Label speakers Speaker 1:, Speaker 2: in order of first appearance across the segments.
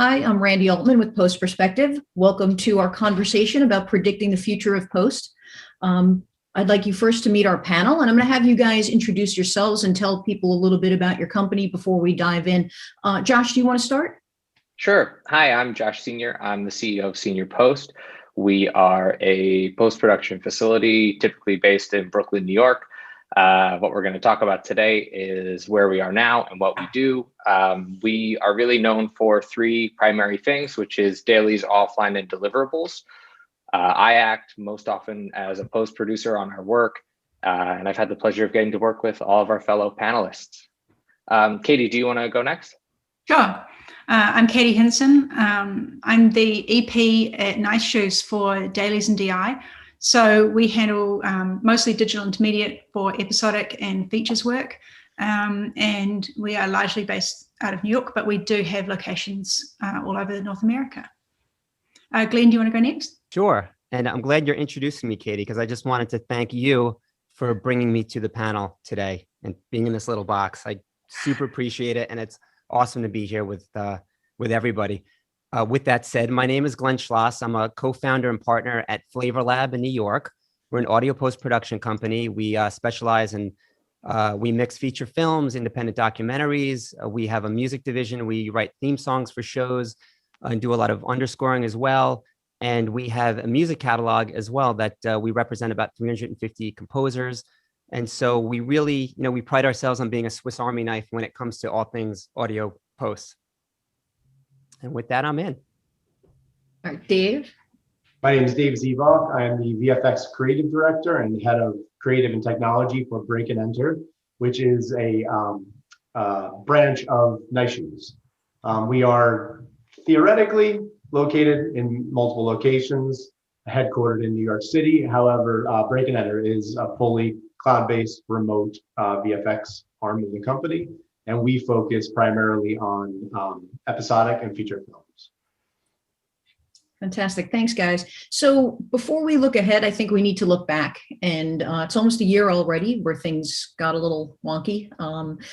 Speaker 1: Hi, I'm Randy Altman with Post Perspective. Welcome to our conversation about predicting the future of Post. I'd like you first to meet our panel, and I'm going to have you guys introduce yourselves and tell people a little bit about your company before we dive in. Josh, do you want to start?
Speaker 2: Sure. Hi, I'm Josh Senior. I'm the CEO of Senior Post. We are a post-production facility typically based in Brooklyn, New York. What we're going to talk about today is where we are now and what we do. We are really known for three primary things, which is dailies, offline, and deliverables. I act most often as a post producer on our work, and I've had the pleasure of getting to work with all of our fellow panelists. Katie, do you want to go next?
Speaker 3: Sure. I'm Katie Hinsen. I'm the EP at Nice Shoes for dailies and DI. So we handle mostly digital intermediate for episodic and features work. And we are largely based out of New York, but we do have locations all over North America. Glenn, do you want to go next?
Speaker 4: Sure. And I'm glad you're introducing me, Katie, because I just wanted to thank you for bringing me to the panel today and being in this little box. I super appreciate it. And it's awesome to be here with everybody. With that said, my name is Glenn Schloss. I'm a co-founder and partner at FlavorLab in New York. We're an audio post-production company. We specialize in, we mix feature films, independent documentaries. We have a music division. We write theme songs for shows and do a lot of underscoring as well. And we have a music catalog as well that we represent about 350 composers. And so we really, we pride ourselves on being a Swiss Army knife when it comes to all things audio posts. And with that, I'm in.
Speaker 1: All right, Dave.
Speaker 5: My name is Dave Zeevalk. I am the VFX creative director and head of creative and technology for Break and Enter, which is a branch of Nice Shoes. We are theoretically located in multiple locations, headquartered in New York City. However, Break and Enter is a fully cloud-based remote VFX arm of the company, and we focus primarily on episodic and feature films.
Speaker 1: Fantastic. Thanks, guys. So before we look ahead, I think we need to look back. And it's almost a year already where things got a little wonky.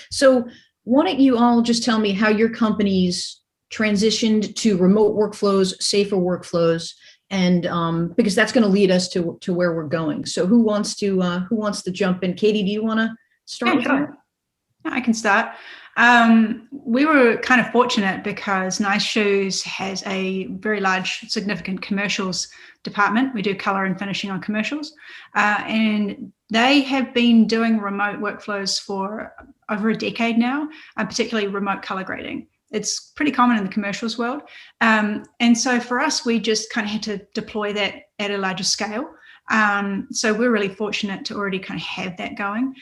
Speaker 1: So why don't you all just tell me how your companies transitioned to remote workflows, safer workflows, and because that's going to lead us to where we're going. So who wants to jump in? Katie, do you want to start with that?
Speaker 3: I can start. We were kind of fortunate because Nice Shoes has a very large, significant commercials department. We do color and finishing on commercials. And they have been doing remote workflows for over a decade now, particularly remote color grading. It's pretty common in the commercials world. And so for us, we just kind of had to deploy that at a larger scale. So we're really fortunate to already kind of have that going.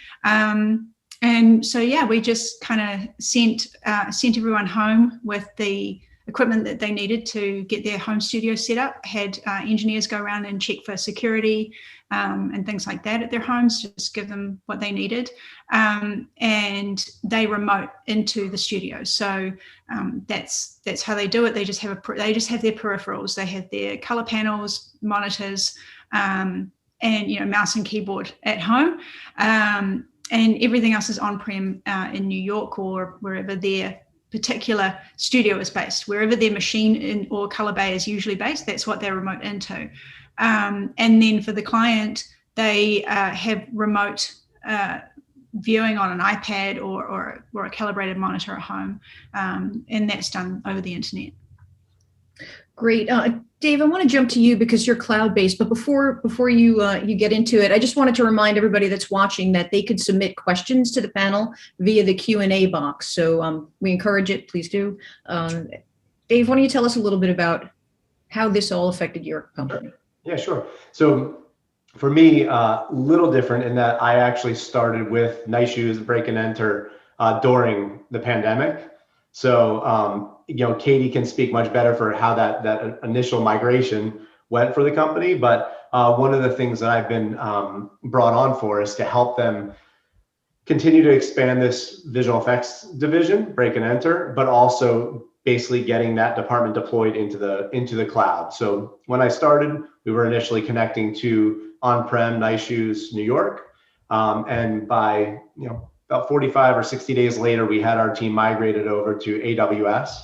Speaker 3: And so, yeah, we just kind of sent everyone home with the equipment that they needed to get their home studio set up, had engineers go around and check for security and things like that at their homes, just give them what they needed. And they remote into the studio. So that's how they do it. They just have their peripherals. They have their color panels, monitors, and mouse and keyboard at home. And everything else is on-prem in New York or wherever their particular studio is based. Wherever their machine or color bay is usually based, that's what they're remote into. And then for the client, they have remote viewing on an iPad or a calibrated monitor at home, and that's done over the internet.
Speaker 1: Great. Dave, I want to jump to you because you're cloud-based, but before you get into it, I just wanted to remind everybody that's watching that they could submit questions to the panel via the Q&A box. So we encourage it. Please do. Dave, why don't you tell us a little bit about how this all affected your company?
Speaker 5: Yeah, sure. So for me, a little different in that I actually started with Nice Shoes, Break and Enter during the pandemic. So, Katie can speak much better for how that initial migration went for the company. But one of the things that I've been brought on for is to help them continue to expand this visual effects division, Break and Enter, but also basically getting that department deployed into the cloud. So when I started, we were initially connecting to on-prem Nice Shoes New York, and by about 45 or 60 days later, we had our team migrated over to AWS.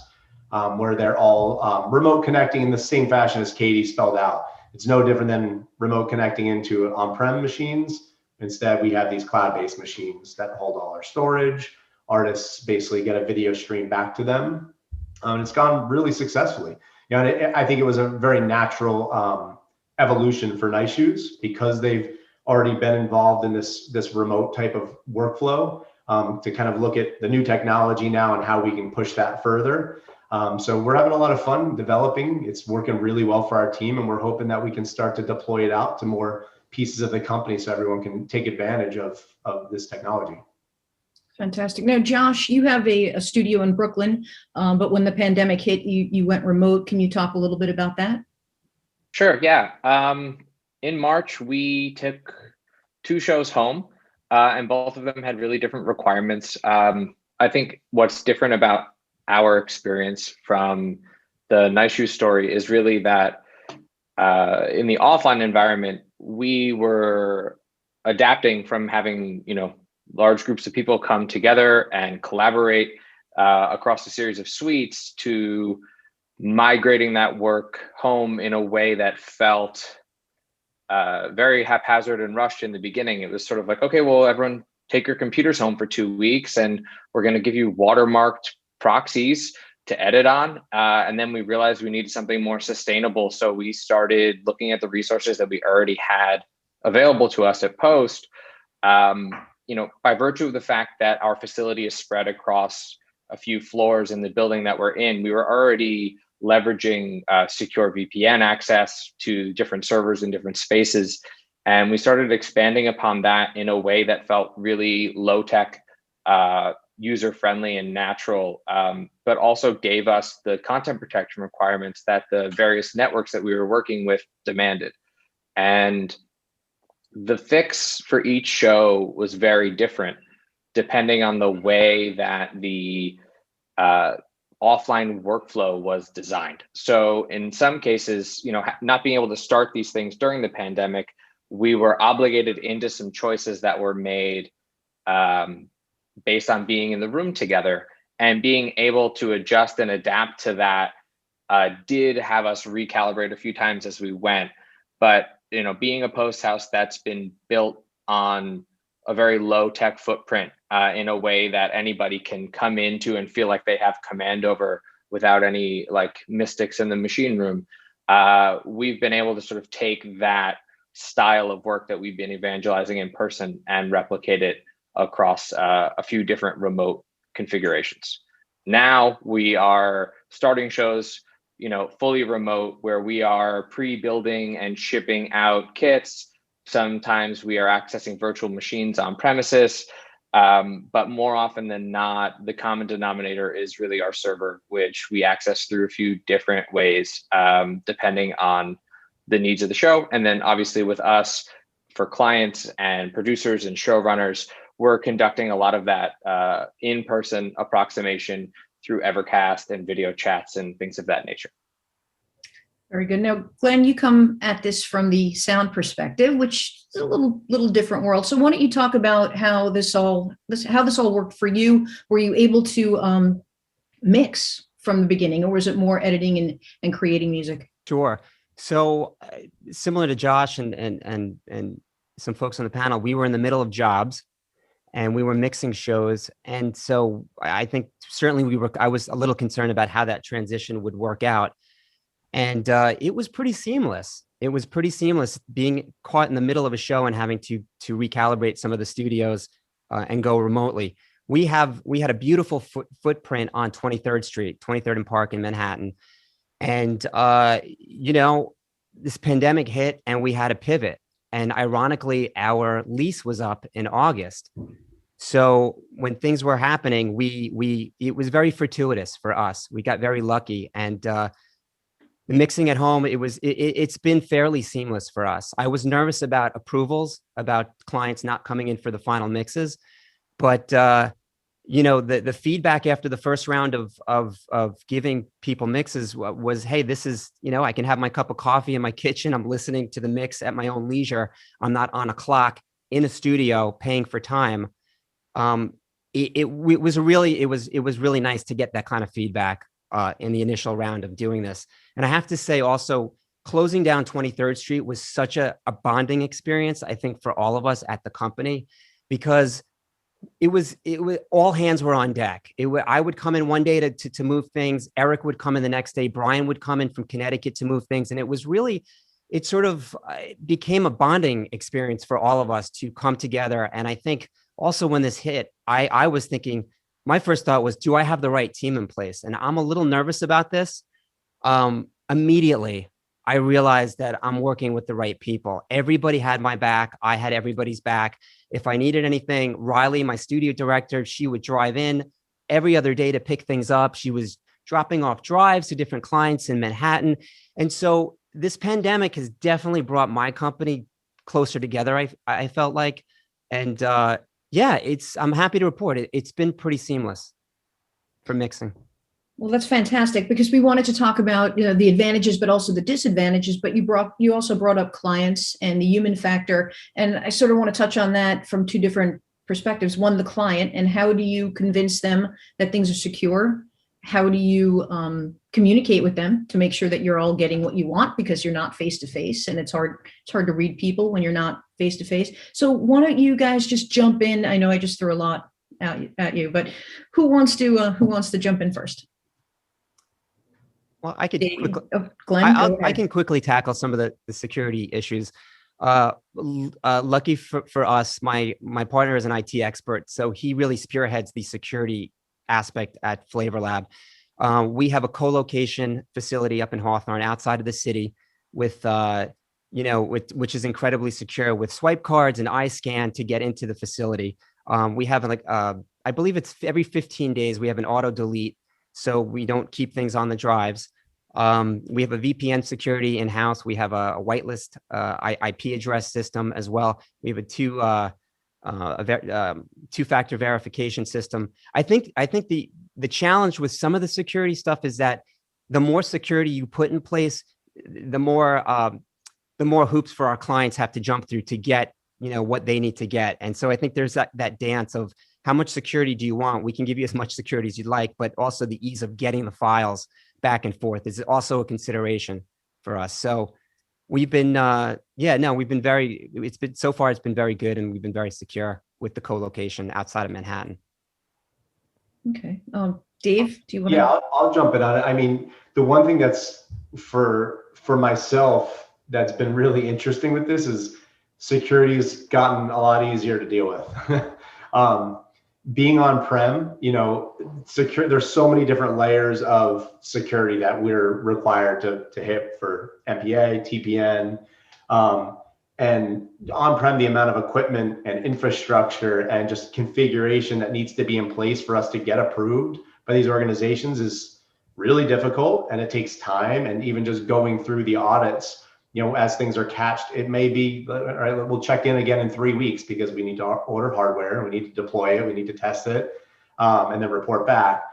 Speaker 5: where they're all remote connecting in the same fashion as Katie spelled out. It's no different than remote connecting into on-prem machines. Instead, we have these cloud-based machines that hold all our storage. Artists basically get a video stream back to them. It's gone really successfully. And I think it was a very natural evolution for Nice Shoes because they've already been involved in this remote type of workflow, to kind of look at the new technology now and how we can push that further. So we're having a lot of fun developing. It's working really well for our team, and we're hoping that we can start to deploy it out to more pieces of the company so everyone can take advantage of this technology.
Speaker 1: Fantastic. Now, Josh, you have a studio in Brooklyn, but when the pandemic hit, you went remote. Can you talk a little bit about that?
Speaker 2: Sure, yeah. In March, we took 2 shows home, and both of them had really different requirements. I think what's different about our experience from the Nice Shoes story is really that in the offline environment, we were adapting from having, large groups of people come together and collaborate across a series of suites to migrating that work home in a way that felt very haphazard and rushed in the beginning. It was sort of like, okay, well, everyone take your computers home for 2 weeks and we're going to give you watermarked proxies to edit on. And then we realized we needed something more sustainable. So we started looking at the resources that we already had available to us at Post. By virtue of the fact that our facility is spread across a few floors in the building that we're in, we were already leveraging secure VPN access to different servers in different spaces. And we started expanding upon that in a way that felt really low tech, user-friendly and natural, but also gave us the content protection requirements that the various networks that we were working with demanded. And the fix for each show was very different depending on the way that the offline workflow was designed. So in some cases, not being able to start these things during the pandemic, we were obligated into some choices that were made based on being in the room together, and being able to adjust and adapt to that did have us recalibrate a few times as we went. But being a Post house that's been built on a very low tech footprint in a way that anybody can come into and feel like they have command over without any mystics in the machine room, we've been able to sort of take that style of work that we've been evangelizing in person and replicate it across a few different remote configurations. Now we are starting shows fully remote, where we are pre-building and shipping out kits. Sometimes we are accessing virtual machines on premises, but more often than not, the common denominator is really our server, which we access through a few different ways, depending on the needs of the show. And then obviously with us, for clients and producers and showrunners, we're conducting a lot of that in-person approximation through Evercast and video chats and things of that nature.
Speaker 1: Very good. Now, Glenn, you come at this from the sound perspective, which is a little different world. So why don't you talk about how this all worked for you? Were you able to mix from the beginning, or was it more editing and creating music?
Speaker 4: Sure. So similar to Josh and some folks on the panel, we were in the middle of jobs and we were mixing shows. And so I think certainly I was a little concerned about how that transition would work out. And it was pretty seamless. It was pretty seamless being caught in the middle of a show and having to recalibrate some of the studios and go remotely. We had a beautiful footprint on 23rd Street, 23rd and Park in Manhattan. And, this pandemic hit and we had to pivot. And ironically, our lease was up in August. So when things were happening, it was very fortuitous for us. We got very lucky. And the mixing at home, it's been fairly seamless for us. I was nervous about approvals, about clients not coming in for the final mixes. But the feedback after the first round of giving people mixes was, hey, this is, I can have my cup of coffee in my kitchen. I'm listening to the mix at my own leisure. I'm not on a clock in a studio paying for time. It was really nice to get that kind of feedback in the initial round of doing this. And I have to say also, closing down 23rd Street was such a bonding experience, I think, for all of us at the company, because it was all hands were on deck. I would come in one day to move things. Eric would come in the next day. Brian would come in from Connecticut to move things. And it was really, it sort of became a bonding experience for all of us to come together. And I think also when this hit, I was thinking, my first thought was, do I have the right team in place? And I'm a little nervous about this. Immediately, I realized that I'm working with the right people. Everybody had my back. I had everybody's back. If I needed anything, Riley, my studio director, she would drive in every other day to pick things up. She was dropping off drives to different clients in Manhattan. And so this pandemic has definitely brought my company closer together, I felt like. And yeah, I'm happy to report it. It's been pretty seamless for mixing.
Speaker 1: Well, that's fantastic, because we wanted to talk about, you know, the advantages, but also the disadvantages. But you also brought up clients and the human factor, and I sort of want to touch on that from two different perspectives. One, the client, and how do you convince them that things are secure? How do you communicate with them to make sure that you're all getting what you want, because you're not face to face, and it's hard to read people when you're not face to face. So why don't you guys just jump in? I know I just threw a lot at you, but who wants to jump in first?
Speaker 4: Well, I could quickly,
Speaker 1: Glenn,
Speaker 4: I can quickly tackle some of the security issues. Lucky for us, my partner is an IT expert, so he really spearheads the security aspect at FlavorLab. We have a co-location facility up in Hawthorne, outside of the city, with which is incredibly secure, with swipe cards and eye scan to get into the facility. We have I believe it's every 15 days we have an auto delete, so we don't keep things on the drives. We have a VPN security in-house. We have a whitelist IP address system as well. We have a two-factor verification system. I think the challenge with some of the security stuff is that the more security you put in place, the more hoops for our clients have to jump through to get, what they need to get. And so I think there's that dance of, how much security do you want? We can give you as much security as you'd like, but also the ease of getting the files back and forth is also a consideration for us. So we've been, so far it's been very good, and we've been very secure with the co-location outside of Manhattan.
Speaker 1: Okay. Dave, do you want to?
Speaker 5: Yeah, I'll jump in on it. I mean, the one thing that's for myself that's been really interesting with this is security has gotten a lot easier to deal with. Being on-prem, secure, there's so many different layers of security that we're required to hit for MPA, TPN, and on-prem, the amount of equipment and infrastructure and just configuration that needs to be in place for us to get approved by these organizations is really difficult, and it takes time. And even just going through the audits, as things are catched, it may be, all right, we'll check in again in 3 weeks because we need to order hardware, we need to deploy it, we need to test it, and then report back.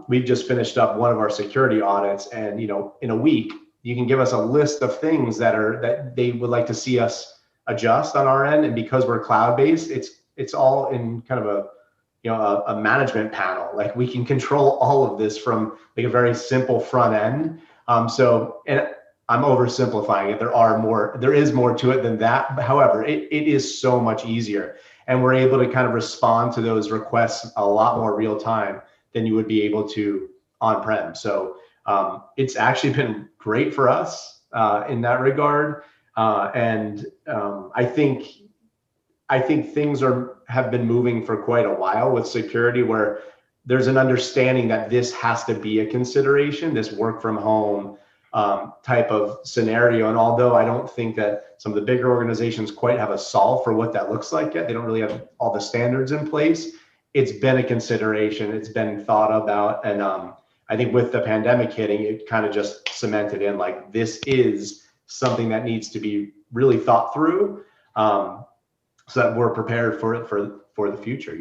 Speaker 5: We've just finished up one of our security audits, and in a week, you can give us a list of things that they would like to see us adjust on our end. And because we're cloud-based, it's all in kind of a management panel. Like, we can control all of this from like a very simple front end. And I'm oversimplifying it. There is more to it than that. However, it is so much easier, and we're able to kind of respond to those requests a lot more real time than you would be able to on-prem. So it's actually been great for us in that regard. And I think things have been moving for quite a while with security, where there's an understanding that this has to be a consideration, this work from home type of scenario. And although I don't think that some of the bigger organizations quite have a solve for what that looks like yet, they don't really have all the standards in place, it's been a consideration, it's been thought about. And I think with the pandemic hitting, it kind of just cemented in, like, this is something that needs to be really thought through, so that we're prepared for it for the future,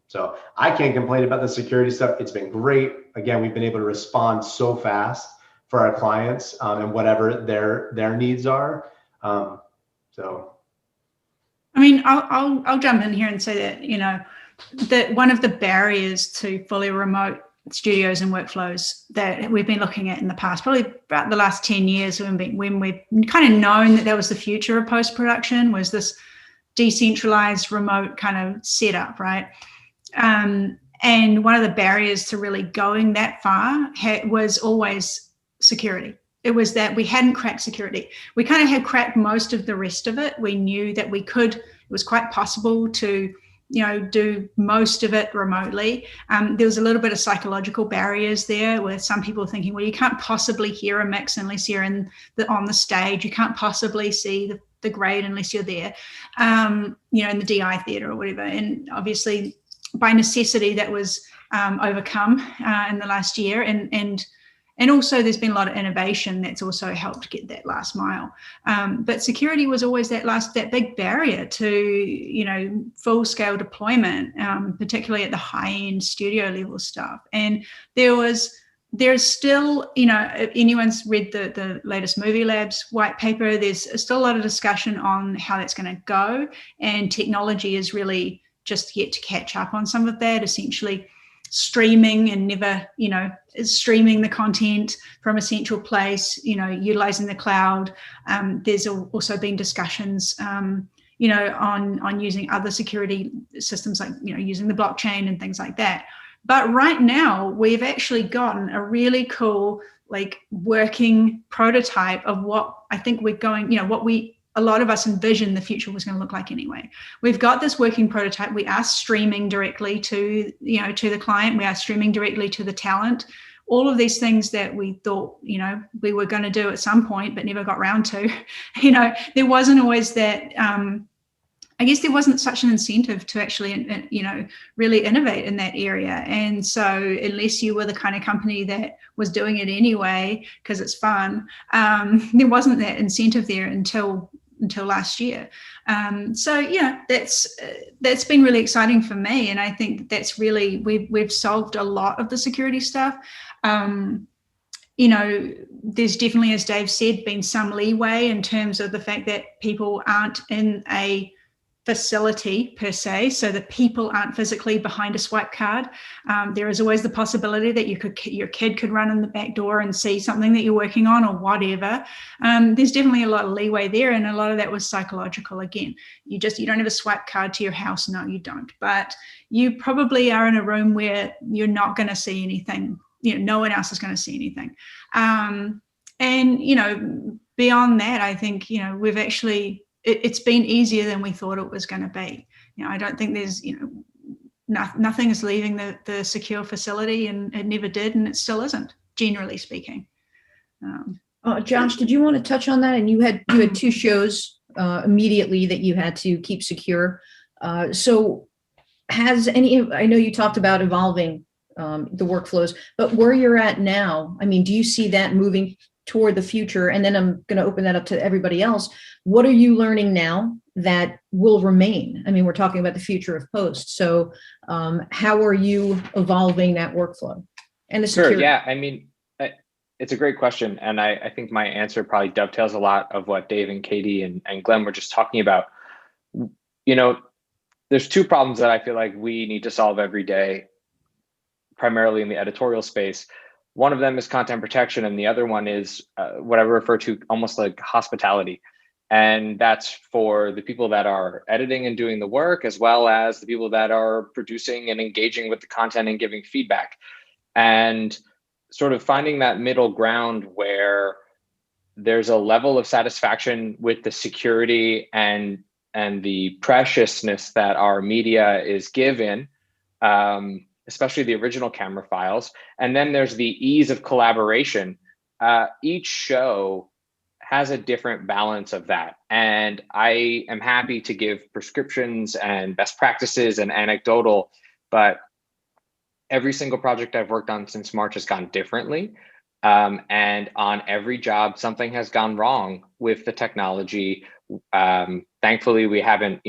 Speaker 5: So I can't complain about the security stuff. It's been great. Again, we've been able to respond so fast for our clients, and whatever their needs are. So,
Speaker 3: I mean, I'll jump in here and say that that one of the barriers to fully remote studios and workflows that we've been looking at in the past, probably about the last 10 years when we've kind of known that was the future of post-production, was this decentralized remote kind of setup, right? And one of the barriers to really going that far was always security. It was that we hadn't cracked security. We kind of had cracked most of the rest of it. We knew that we could, it was quite possible to, do most of it remotely. There was a little bit of psychological barriers there, with some people thinking, well, you can't possibly hear a mix unless you're on the stage. You can't possibly see the grade unless you're there, in the DI theater or whatever. And obviously, by necessity, that was overcome in the last year. And also, there's been a lot of innovation that's also helped get that last mile. But security was always that big barrier to, full-scale deployment, particularly at the high-end studio level stuff. And there's still, if anyone's read the latest Movie Labs white paper, there's still a lot of discussion on how that's going to go. And technology is really just yet to catch up on some of that, essentially streaming and never, streaming the content from a central place, utilizing the cloud. There's also been discussions, on using other security systems, like, using the blockchain and things like that. But right now, we've actually gotten a really cool, working prototype of what I think we're going, a lot of us envisioned the future was going to look like anyway. We've got this working prototype. We are streaming directly to the client. We are streaming directly to the talent. All of these things that we thought, we were going to do at some point, but never got around to, there wasn't always that, I guess there wasn't such an incentive to actually, really innovate in that area. And so unless you were the kind of company that was doing it anyway, because it's fun, there wasn't that incentive there until last year. That's been really exciting for me. And I think that's really, we've solved a lot of the security stuff. There's definitely, as Dave said, been some leeway in terms of the fact that people aren't in a facility per se, so that people aren't physically behind a swipe card. There is always the possibility that your kid could run in the back door and see something that you're working on or whatever. There's definitely a lot of leeway there, and a lot of that was psychological. Again, you don't have a swipe card to your house. No, you don't. But you probably are in a room where you're not going to see anything. No one else is going to see anything. And beyond that, I think we've actually. It's been easier than we thought it was going to be. I don't think there's, nothing is leaving the secure facility, and it never did, and it still isn't, generally speaking.
Speaker 1: Josh, did you want to touch on that? And you had 2 shows immediately that you had to keep secure. So I know you talked about evolving the workflows, but where you're at now, do you see that moving toward the future? And then I'm going to open that up to everybody else. What are you learning now that will remain? We're talking about the future of post. So how are you evolving that workflow and the security?
Speaker 2: Sure. Yeah. It's a great question. And I think my answer probably dovetails a lot of what Dave and Katie and Glenn were just talking about. There's 2 problems that I feel like we need to solve every day, primarily in the editorial space. One of them is content protection, and the other one is what I refer to almost like hospitality. And that's for the people that are editing and doing the work, as well as the people that are producing and engaging with the content and giving feedback. And sort of finding that middle ground where there's a level of satisfaction with the security and the preciousness that our media is given, especially the original camera files. And then there's the ease of collaboration. Each show has a different balance of that. And I am happy to give prescriptions and best practices and anecdotal, but every single project I've worked on since March has gone differently. And on every job, something has gone wrong with the technology. Thankfully, we haven't,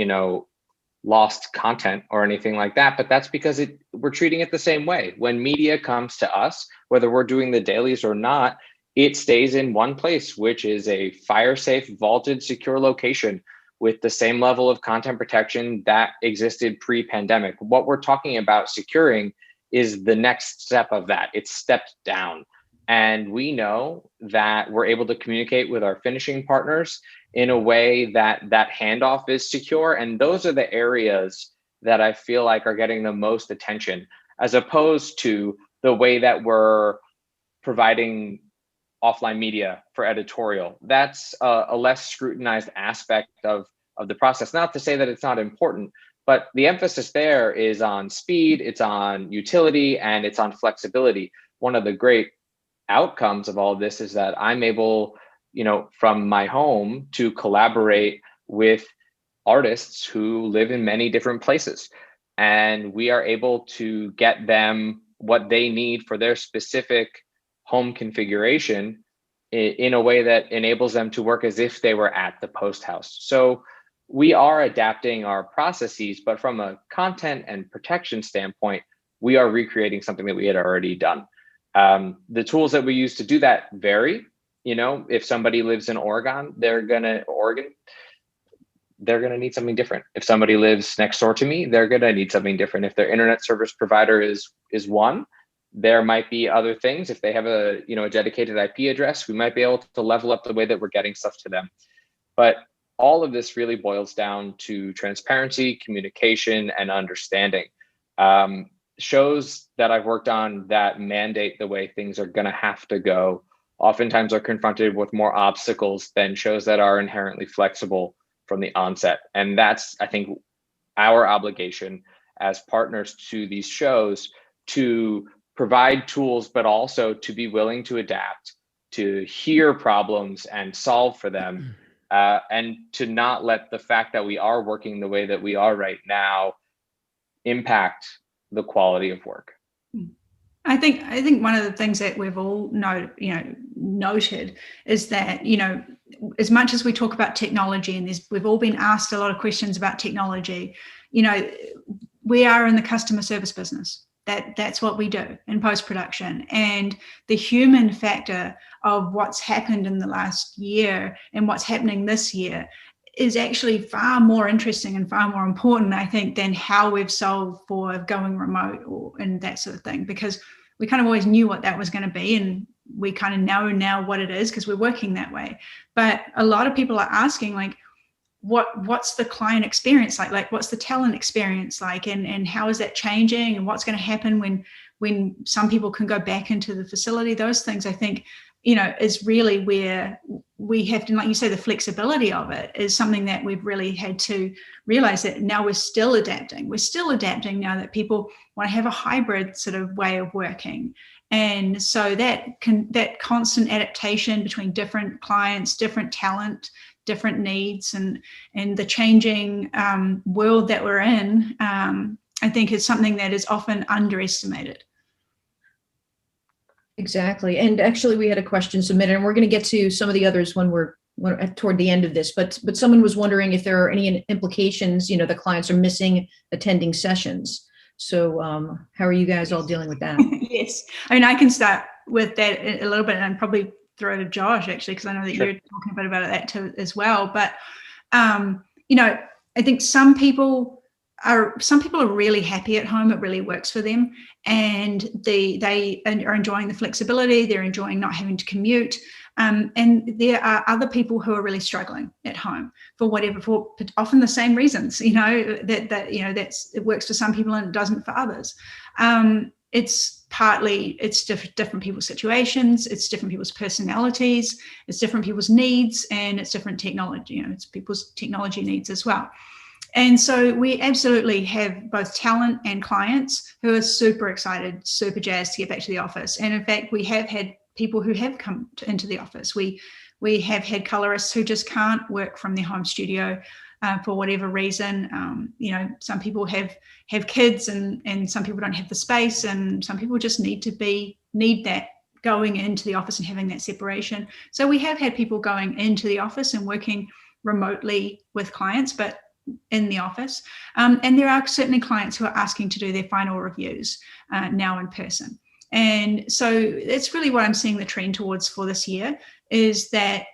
Speaker 2: lost content or anything like that, but that's because we're treating it the same way. When media comes to us, whether we're doing the dailies or not, it stays in one place, which is a fire-safe, vaulted, secure location with the same level of content protection that existed pre-pandemic. What we're talking about securing is the next step of that. It's stepped down. And we know that we're able to communicate with our finishing partners in a way that that handoff is secure. And those are the areas that I feel like are getting the most attention, as opposed to the way that we're providing offline media for editorial. That's a less scrutinized aspect of the process. Not to say that it's not important, but the emphasis there is on speed, it's on utility, and it's on flexibility. One of the great outcomes of all of this is that I'm able, from my home to collaborate with artists who live in many different places. And we are able to get them what they need for their specific home configuration in a way that enables them to work as if they were at the post house. So we are adapting our processes, but from a content and protection standpoint, we are recreating something that we had already done. The tools that we use to do that vary. If somebody lives in Oregon, they're gonna need something different. If somebody lives next door to me, they're gonna need something different. If their internet service provider is one, there might be other things. If they have a dedicated IP address, we might be able to level up the way that we're getting stuff to them. But all of this really boils down to transparency, communication, and understanding. Shows that I've worked on that mandate the way things are going to have to go oftentimes are confronted with more obstacles than shows that are inherently flexible from the onset. And that's, I think, our obligation as partners to these shows, to provide tools, but also to be willing to adapt, to hear problems and solve for them, and to not let the fact that we are working the way that we are right now impact the quality of work.
Speaker 3: I think one of the things that we've all noted is that, as much as we talk about technology, and we've all been asked a lot of questions about technology, we are in the customer service business. That's what we do in post-production. And the human factor of what's happened in the last year and what's happening this year is actually far more interesting and far more important, I think, than how we've solved for going remote and that sort of thing, because we kind of always knew what that was going to be, and we kind of know now what it is because we're working that way. But a lot of people are asking, like, what's the client experience like? Like, what's the talent experience like? And how is that changing? And what's going to happen when some people can go back into the facility? Those things, I think, is really where we have to, like you say, the flexibility of it is something that we've really had to realize that now we're still adapting. We're still adapting now that people want to have a hybrid sort of way of working. And so that constant adaptation between different clients, different talent, different needs, and the changing world that we're in, I think is something that is often underestimated.
Speaker 1: Exactly. And actually, we had a question submitted, and we're going to get to some of the others when we're toward the end of this. But someone was wondering if there are any implications, the clients are missing attending sessions. So how are you guys all dealing with that?
Speaker 3: Yes. I mean, I can start with that a little bit and probably throw to Josh, actually, because I know that
Speaker 2: Sure.
Speaker 3: You're talking a bit about that too as well. But, I think some people are really happy at home. It really works for them. And they are enjoying the flexibility. They're enjoying not having to commute. And there are other people who are really struggling at home for often the same reasons, it works for some people and it doesn't for others. It's different people's situations, it's different people's personalities, it's different people's needs, and it's different technology, it's people's technology needs as well. And so we absolutely have both talent and clients who are super excited, super jazzed to get back to the office. And in fact, we have had people who have come into the office. We have had colorists who just can't work from their home studio for whatever reason. Some people have kids and some people don't have the space, and some people just need that going into the office and having that separation. So we have had people going into the office and working remotely with clients, but in the office. And there are certainly clients who are asking to do their final reviews now in person. And so that's really what I'm seeing the trend towards for this year, is that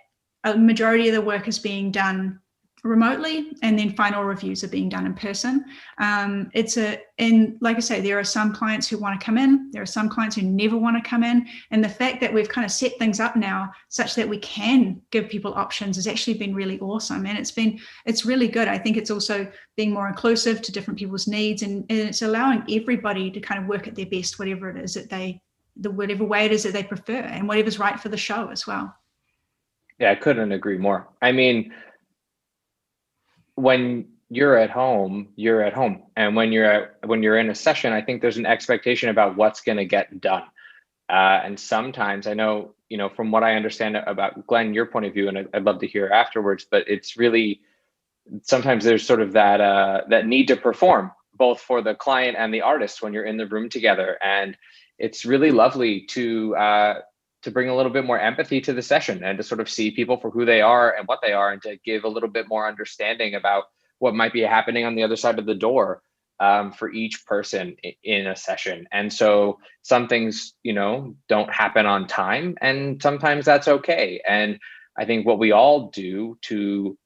Speaker 3: a majority of the work is being done remotely, and then final reviews are being done in person. And like I say, there are some clients who want to come in, there are some clients who never want to come in, and the fact that we've kind of set things up now such that we can give people options has actually been really awesome, and it's really good. I think it's also being more inclusive to different people's needs, and it's allowing everybody to kind of work at their best, whatever it is that whatever way it is that they prefer, and whatever's right for the show as well.
Speaker 2: Yeah, I couldn't agree more. I mean, when you're at home, you're at home. And when you're in a session, I think there's an expectation about what's going to get done. And sometimes I know, from what I understand about Glenn, your point of view, and I'd love to hear afterwards, but it's really, sometimes there's sort of that need to perform both for the client and the artist when you're in the room together. And it's really lovely to bring a little bit more empathy to the session and to sort of see people for who they are and what they are, and to give a little bit more understanding about what might be happening on the other side of the door for each person in a session. And so some things, don't happen on time, and sometimes that's okay. And I think what we all do to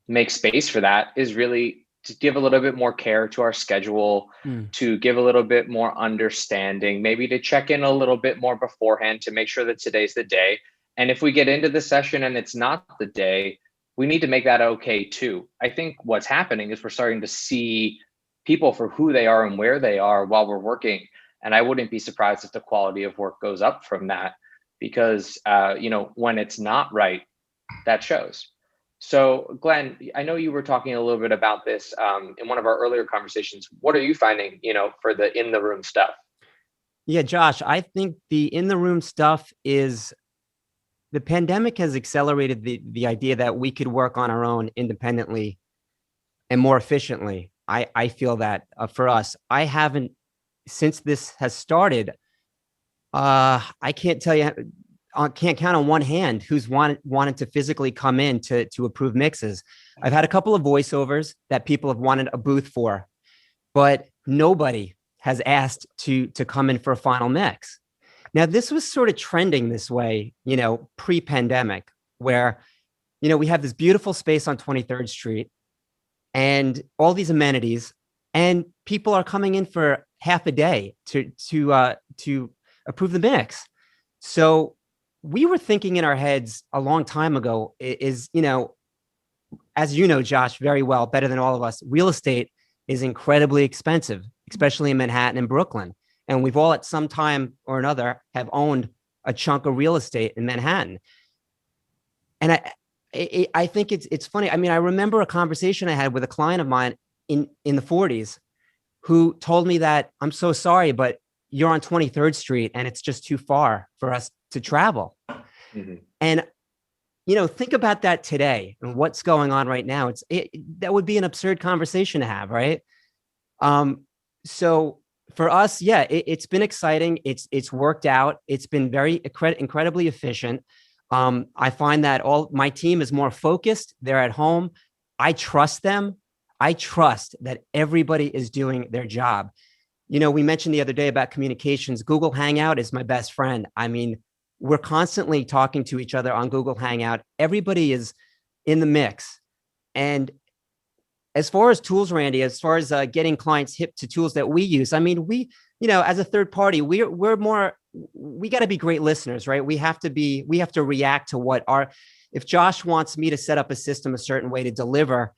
Speaker 2: make space for that is really to give a little bit more care to our schedule, to give a little bit more understanding, maybe to check in a little bit more beforehand to make sure that today's the day. And if we get into the session and it's not the day, we need to make that okay too. I think what's happening is we're starting to see people for who they are and where they are while we're working. And I wouldn't be surprised if the quality of work goes up from that, because when it's not right, that shows. So Glenn, I know you were talking a little bit about this in one of our earlier conversations. What are you finding, for the in the room stuff?
Speaker 4: Yeah, Josh, I think the in the room stuff is, the pandemic has accelerated the idea that we could work on our own independently and more efficiently. I feel that for us, I haven't, since this has started, I can't tell you, I can't count on one hand who's wanted to physically come in to approve mixes. I've had a couple of voiceovers that people have wanted a booth for, but nobody has asked to come in for a final mix. Now, this was sort of trending this way, pre-pandemic, where, we have this beautiful space on 23rd Street and all these amenities, and people are coming in for half a day to approve the mix. So we were thinking in our heads a long time ago is, as you know, Josh, very well, better than all of us, real estate is incredibly expensive, especially in Manhattan and Brooklyn. And we've all at some time or another have owned a chunk of real estate in Manhattan. And I think it's funny. I mean, I remember a conversation I had with a client of mine in the 40s who told me that, I'm so sorry, but you're on 23rd Street and it's just too far for us to travel. Mm-hmm. And, think about that today and what's going on right now. That would be an absurd conversation to have, right? So for us, yeah, it's been exciting. It's worked out. It's been very incredibly efficient. I find that all my team is more focused. They're at home. I trust them. I trust that everybody is doing their job. We mentioned the other day about communications. Google Hangout is my best friend. I mean, we're constantly talking to each other on Google Hangout. Everybody is in the mix. And as far as tools, Randy, as far as getting clients hip to tools that we use, I mean, we, as a third party, we got to be great listeners, right? We have to react to if Josh wants me to set up a system a certain way to deliver,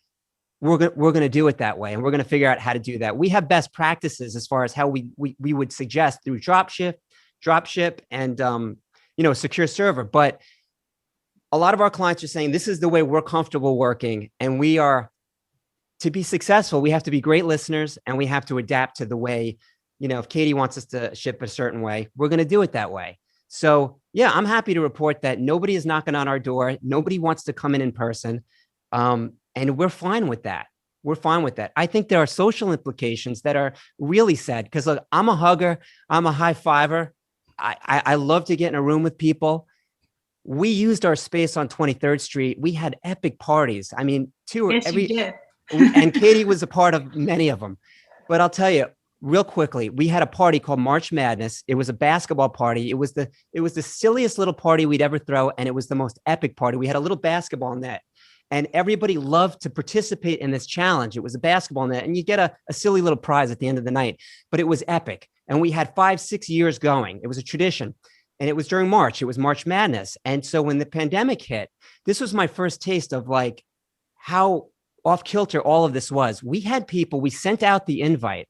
Speaker 4: we're going to do it that way. And we're going to figure out how to do that. We have best practices as far as how we would suggest through dropship and, secure server. But a lot of our clients are saying, this is the way we're comfortable working. And to be successful, we have to be great listeners and we have to adapt to the way, if Katie wants us to ship a certain way, we're going to do it that way. So yeah, I'm happy to report that nobody is knocking on our door. Nobody wants to come in person. And we're fine with that. We're fine with that. I think there are social implications that are really sad because look, I'm a hugger. I'm a high fiver. I love to get in a room with people. We used our space on 23rd Street. We had epic parties. I mean,
Speaker 3: you did.
Speaker 4: And Katie was a part of many of them. But I'll tell you real quickly, we had a party called March Madness. It was a basketball party. It was the silliest little party we'd ever throw. And it was the most epic party. We had a little basketball net. and everybody loved to participate in this challenge. It was a basketball net, and you get a silly little prize at the end of the night, but it was epic. And we had 5-6 years going. It was a tradition. And it was during March. It was March Madness. And so when the pandemic hit, this was my first taste of like how off kilter all of this was. We had people, we sent out the invite,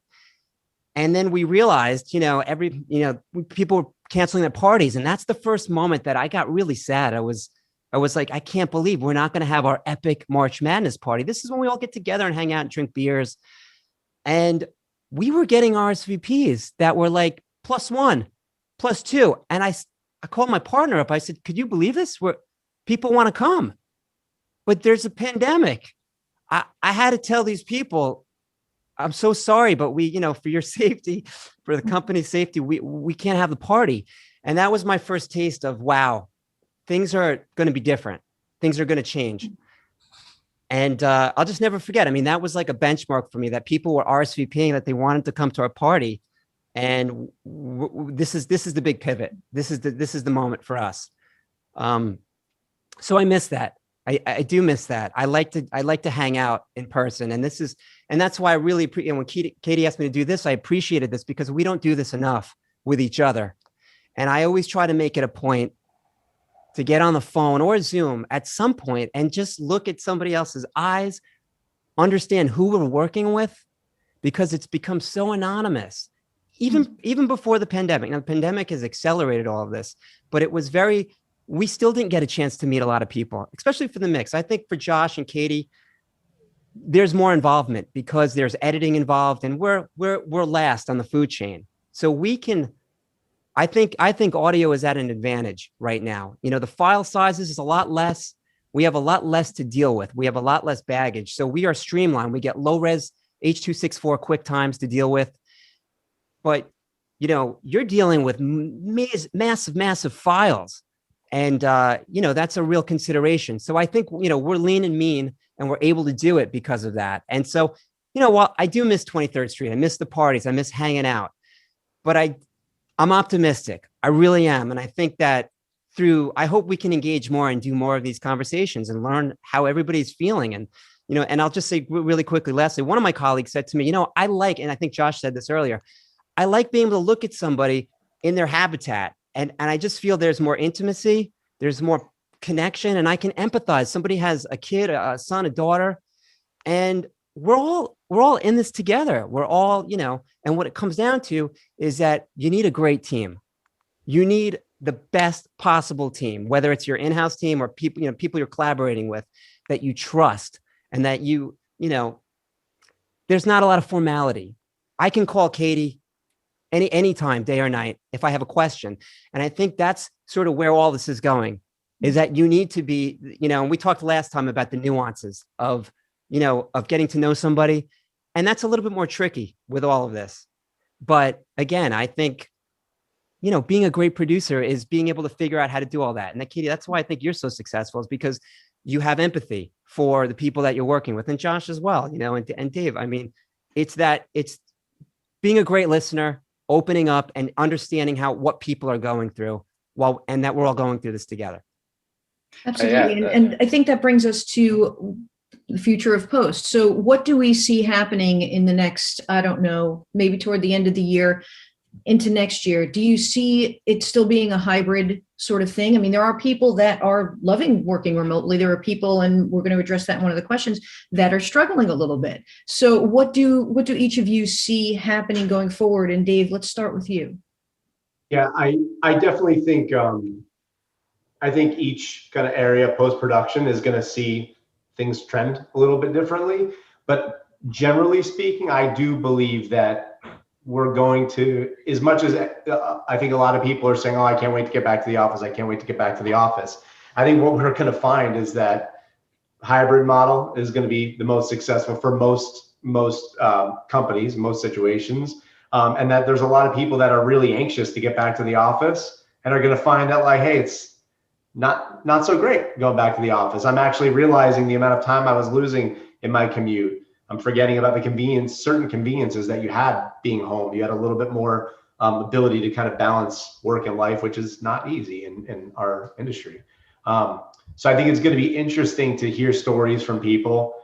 Speaker 4: and then we realized, people were canceling their parties. And that's the first moment that I got really sad. I was like, I can't believe we're not going to have our epic March Madness party. This is when we all get together and hang out and drink beers. And we were getting RSVPs that were like +1, +2. And I called my partner up. I said, could you believe this? People want to come, but there's a pandemic. I had to tell these people, I'm so sorry, but for your safety, for the company's safety, we can't have the party. And that was my first taste of, wow, things are going to be different. Things are going to change. And I'll just never forget. I mean, that was like a benchmark for me, that people were RSVPing that they wanted to come to our party. And this is the big pivot. This is the moment for us. So I miss that. I do miss that. I like to hang out in person, and that's why I really appreciate when Katie asked me to do this. I appreciated this because we don't do this enough with each other, and I always try to make it a point to get on the phone or Zoom at some point and just look at somebody else's eyes, understand who we're working with, because it's become so anonymous. Even before the pandemic. Now, the pandemic has accelerated all of this, but we still didn't get a chance to meet a lot of people, especially for the mix. I think for Josh and Katie, there's more involvement because there's editing involved, and we're last on the food chain. So we can, I think audio is at an advantage right now. The file sizes is a lot less. We have a lot less to deal with. We have a lot less baggage. So we are streamlined. We get low res H.264 quick times to deal with. But, you're dealing with massive files. And, that's a real consideration. So I think, we're lean and mean, and we're able to do it because of that. And so, while I do miss 23rd Street, I miss the parties, I miss hanging out, but I'm optimistic. I really am. And I think that I hope we can engage more and do more of these conversations and learn how everybody's feeling. And, and I'll just say really quickly, lastly, one of my colleagues said to me, and I think Josh said this earlier, I like being able to look at somebody in their habitat. And I just feel there's more intimacy, there's more connection, and I can empathize. Somebody has a kid, a son, a daughter, and we're all in this together. We're all, and what it comes down to is that you need a great team. You need the best possible team, whether it's your in-house team or people you're collaborating with that you trust, and that there's not a lot of formality. I can call Katie anytime, day or night, if I have a question. And I think that's sort of where all this is going, is that you need to be, and we talked last time about the nuances of getting to know somebody. And that's a little bit more tricky with all of this. But again, I think, being a great producer is being able to figure out how to do all that. And Katie, that's why I think you're so successful, is because you have empathy for the people that you're working with, and Josh as well, and Dave. I mean, it's being a great listener, opening up and understanding what people are going through, and that we're all going through this together.
Speaker 1: Absolutely. And I think that brings us to the future of post. So what do we see happening in the next, I don't know, maybe toward the end of the year into next year? Do you see it still being a hybrid sort of thing? I mean, there are people that are loving working remotely. There are people, and we're going to address that in one of the questions, that are struggling a little bit. So what do each of you see happening going forward? And Dave, let's start with you.
Speaker 5: Yeah, I definitely think I think each kind of area post-production is going to see things trend a little bit differently. But generally speaking, I do believe that we're going to, as much as I think a lot of people are saying, oh, I can't wait to get back to the office. I can't wait to get back to the office. I think what we're going to find is that hybrid model is going to be the most successful for most companies, most situations. And that there's a lot of people that are really anxious to get back to the office and are going to find that, like, hey, it's not so great going back to the office. I'm actually realizing the amount of time I was losing in my commute. I'm forgetting about the certain conveniences that you had being home. You had a little bit more ability to kind of balance work and life, which is not easy in our industry. So I think it's going to be interesting to hear stories from people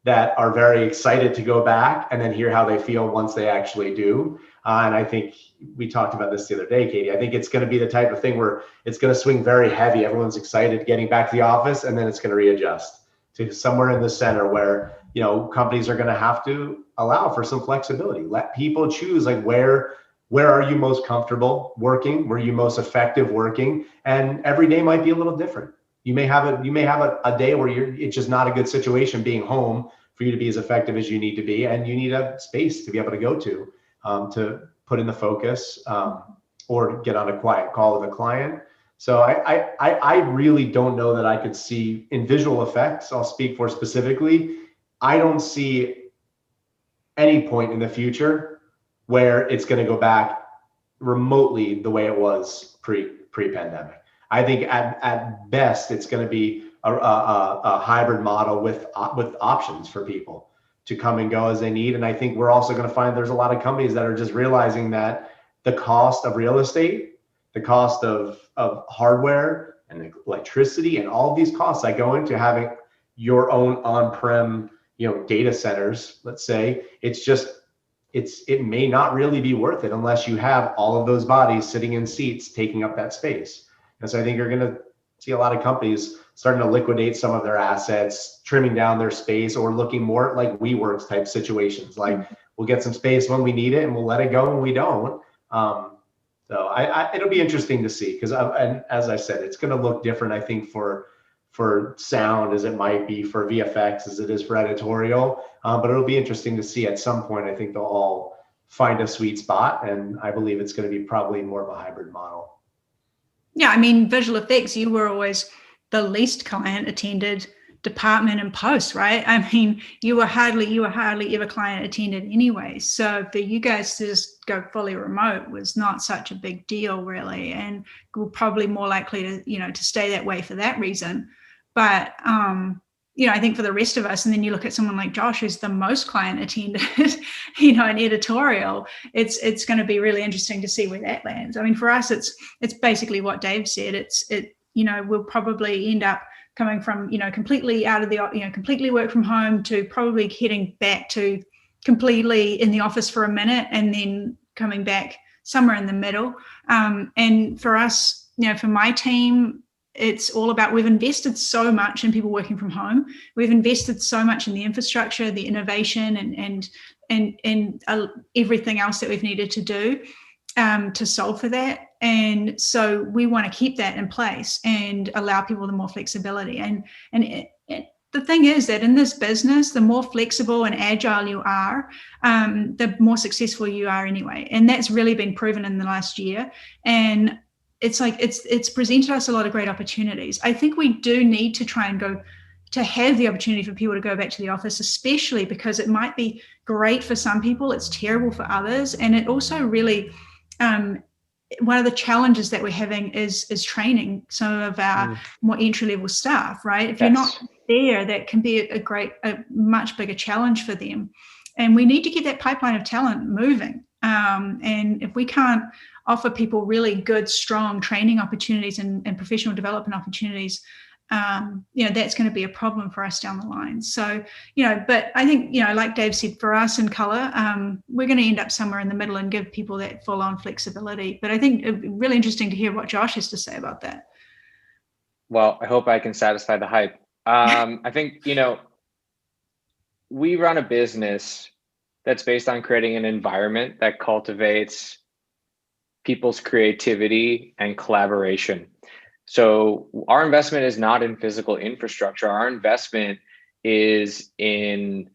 Speaker 5: that are very excited to go back and then hear how they feel once they actually do. And I think we talked about this the other day, Katie. I think it's going to be the type of thing where it's going to swing very heavy. Everyone's excited getting back to the office, and then it's going to readjust to somewhere in the center where, you know, companies are going to have to allow for some flexibility. Let people choose, like, where are you most comfortable working? Where are you most effective working? And every day might be a little different. You may have a day where it's just not a good situation being home for you to be as effective as you need to be, and you need a space to be able to go to put in the focus, or get on a quiet call with a client. So I really don't know that I could see in visual effects. I'll speak for specifically. I don't see any point in the future where it's going to go back remotely the way it was pre-pandemic. I think at best it's going to be a hybrid model with options for people to come and go as they need. And I think we're also going to find there's a lot of companies that are just realizing that the cost of real estate, the cost of hardware and electricity, and all of these costs that go into having your own on-prem, you know, data centers, let's say, it may not really be worth it unless you have all of those bodies sitting in seats taking up that space. And so I think you're going to see a lot of companies starting to liquidate some of their assets, trimming down their space, or looking more like WeWorks type situations. Like, we'll get some space when we need it and we'll let it go when we don't. So it'll be interesting to see, because and as I said, it's going to look different, I think, for sound as it might be for VFX as it is for editorial. But it'll be interesting to see at some point. I think they'll all find a sweet spot, and I believe it's going to be probably more of a hybrid model.
Speaker 3: Yeah, I mean, visual effects, you were always the least client attended department in post, right? I mean, you were hardly ever client attended anyway. So for you guys to just go fully remote was not such a big deal, really, and we're probably more likely to, you know, to stay that way for that reason. But you know, I think for the rest of us, and then you look at someone like Josh, who's the most client attended, you know, in editorial, it's going to be really interesting to see where that lands. I mean, for us, it's basically what Dave said. You know, we'll probably end up coming from, you know, completely out of the, you know, completely work from home to probably heading back to completely in the office for a minute and then coming back somewhere in the middle. And for us, you know, for my team, it's all about, we've invested so much in people working from home. We've invested so much in the infrastructure, the innovation, and everything else that we've needed to do to solve for that. And so we want to keep that in place and allow people the more flexibility. And the thing is that in this business, the more flexible and agile you are, the more successful you are anyway. And that's really been proven in the last year. And it's like, it's presented us a lot of great opportunities. I think we do need to try and go to have the opportunity for people to go back to the office, especially because it might be great for some people, it's terrible for others. And it also really, one of the challenges that we're having is training some of our more entry-level staff, right? If you're not there, that can be a much bigger challenge for them. And we need to get that pipeline of talent moving. And if we can't offer people really good, strong training opportunities and professional development opportunities, you know, that's going to be a problem for us down the line. So, you know, but I think, you know, like Dave said, for us in color, we're going to end up somewhere in the middle and give people that full on flexibility. But I think it'd be really interesting to hear what Josh has to say about that.
Speaker 2: Well, I hope I can satisfy the hype. I think, you know, we run a business that's based on creating an environment that cultivates people's creativity and collaboration. So our investment is not in physical infrastructure. Our investment is in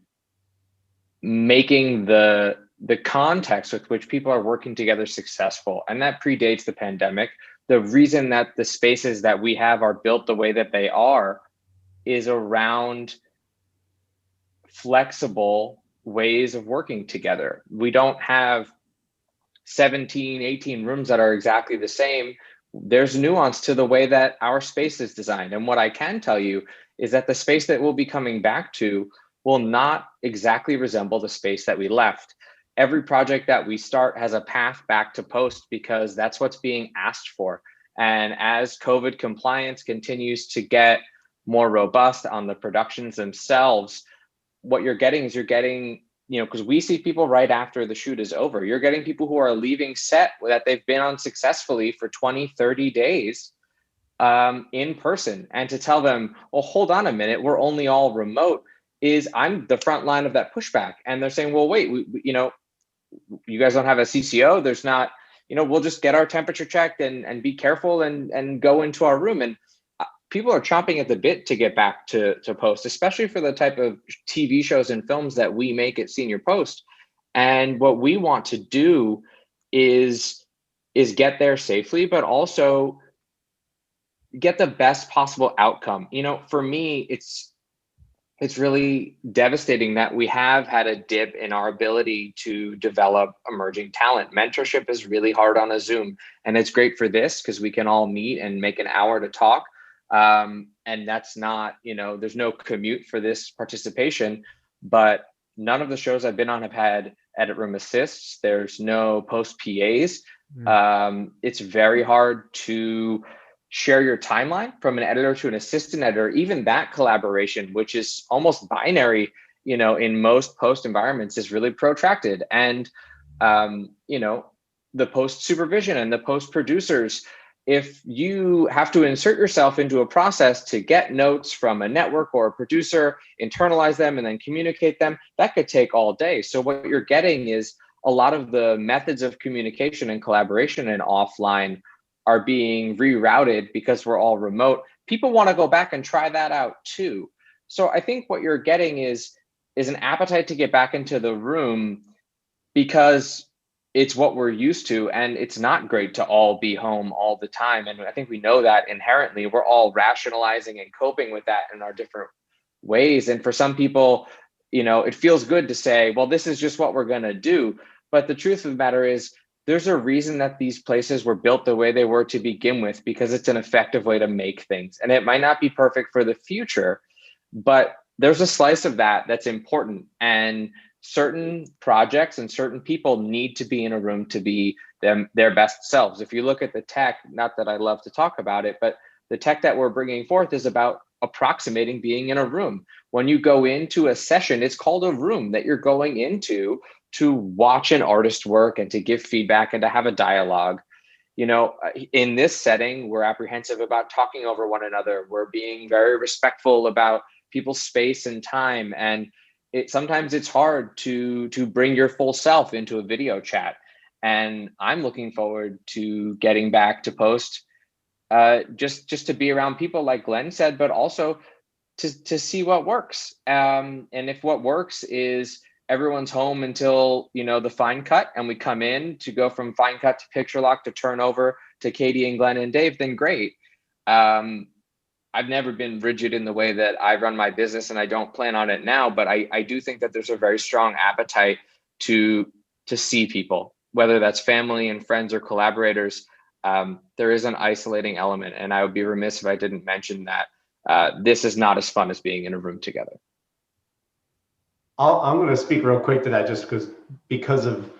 Speaker 2: making the context with which people are working together successful. And that predates the pandemic. The reason that the spaces that we have are built the way that they are is around flexible ways of working together. We don't have 17, 18 rooms that are exactly the same. There's nuance to the way that our space is designed. And what I can tell you is that the space that we'll be coming back to will not exactly resemble the space that we left. Every project that we start has a path back to post because that's what's being asked for. And as COVID compliance continues to get more robust on the productions themselves, what you're getting is because we see people right after the shoot is over. You're getting people who are leaving set that they've been on successfully for 20, 30 days in person. And to tell them, well, hold on a minute, we're only all remote, I'm the front line of that pushback. And they're saying, well, wait, you guys don't have a CCO. There's not, we'll just get our temperature checked and be careful and go into our room. And people are chomping at the bit to get back to post, especially for the type of TV shows and films that we make at Senior Post. And what we want to do is get there safely, but also get the best possible outcome. For me, it's really devastating that we have had a dip in our ability to develop emerging talent. Mentorship is really hard on a Zoom, and it's great for this because we can all meet and make an hour to talk. And that's not, there's no commute for this participation, but none of the shows I've been on have had edit room assists. There's no post PAs. It's very hard to share your timeline from an editor to an assistant editor. Even that collaboration, which is almost binary, in most post environments, is really protracted. And, the post supervision and the post producers, if you have to insert yourself into a process to get notes from a network or a producer, internalize them, and then communicate them, that could take all day. So what you're getting is a lot of the methods of communication and collaboration and offline are being rerouted because we're all remote. People want to go back and try that out too. So I think what you're getting is an appetite to get back into the room because it's what we're used to, and it's not great to all be home all the time. And I think we know that inherently. We're all rationalizing and coping with that in our different ways. And for some people, it feels good to say, well, this is just what we're going to do. But the truth of the matter is, there's a reason that these places were built the way they were to begin with, because it's an effective way to make things. And it might not be perfect for the future, but there's a slice of that that's important. And certain projects and certain people need to be in a room to be their best selves. If you look at the tech, not that I love to talk about it, but the tech that we're bringing forth is about approximating being in a room. When you go into a session, it's called a room that you're going into to watch an artist work and to give feedback and to have a dialogue. In this setting, we're apprehensive about talking over one another. We're being very respectful about people's space and time. And sometimes it's hard to bring your full self into a video chat. And I'm looking forward to getting back to post, just to be around people like Glenn said, but also to see what works. And if what works is everyone's home until, the fine cut, and we come in to go from fine cut to picture lock to turnover to Katie and Glenn and Dave, then great. I've never been rigid in the way that I run my business, and I don't plan on it now, but I do think that there's a very strong appetite to see people, whether that's family and friends or collaborators. There is an isolating element, and I would be remiss if I didn't mention that this is not as fun as being in a room together.
Speaker 5: I'm going to speak real quick to that, just because of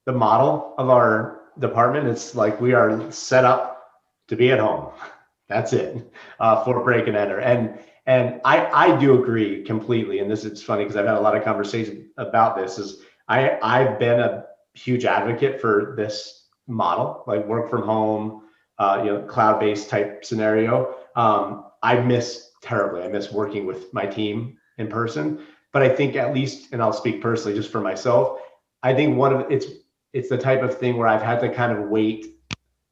Speaker 5: the model of our department. It's like we are set up to be at home. That's it, for break and enter. And I do agree completely. And it's funny because I've had a lot of conversations about this. I've been a huge advocate for this model, like work from home, cloud-based type scenario. I miss terribly. I miss working with my team in person. But I think, at least, and I'll speak personally just for myself, I think it's the type of thing where I've had to kind of weight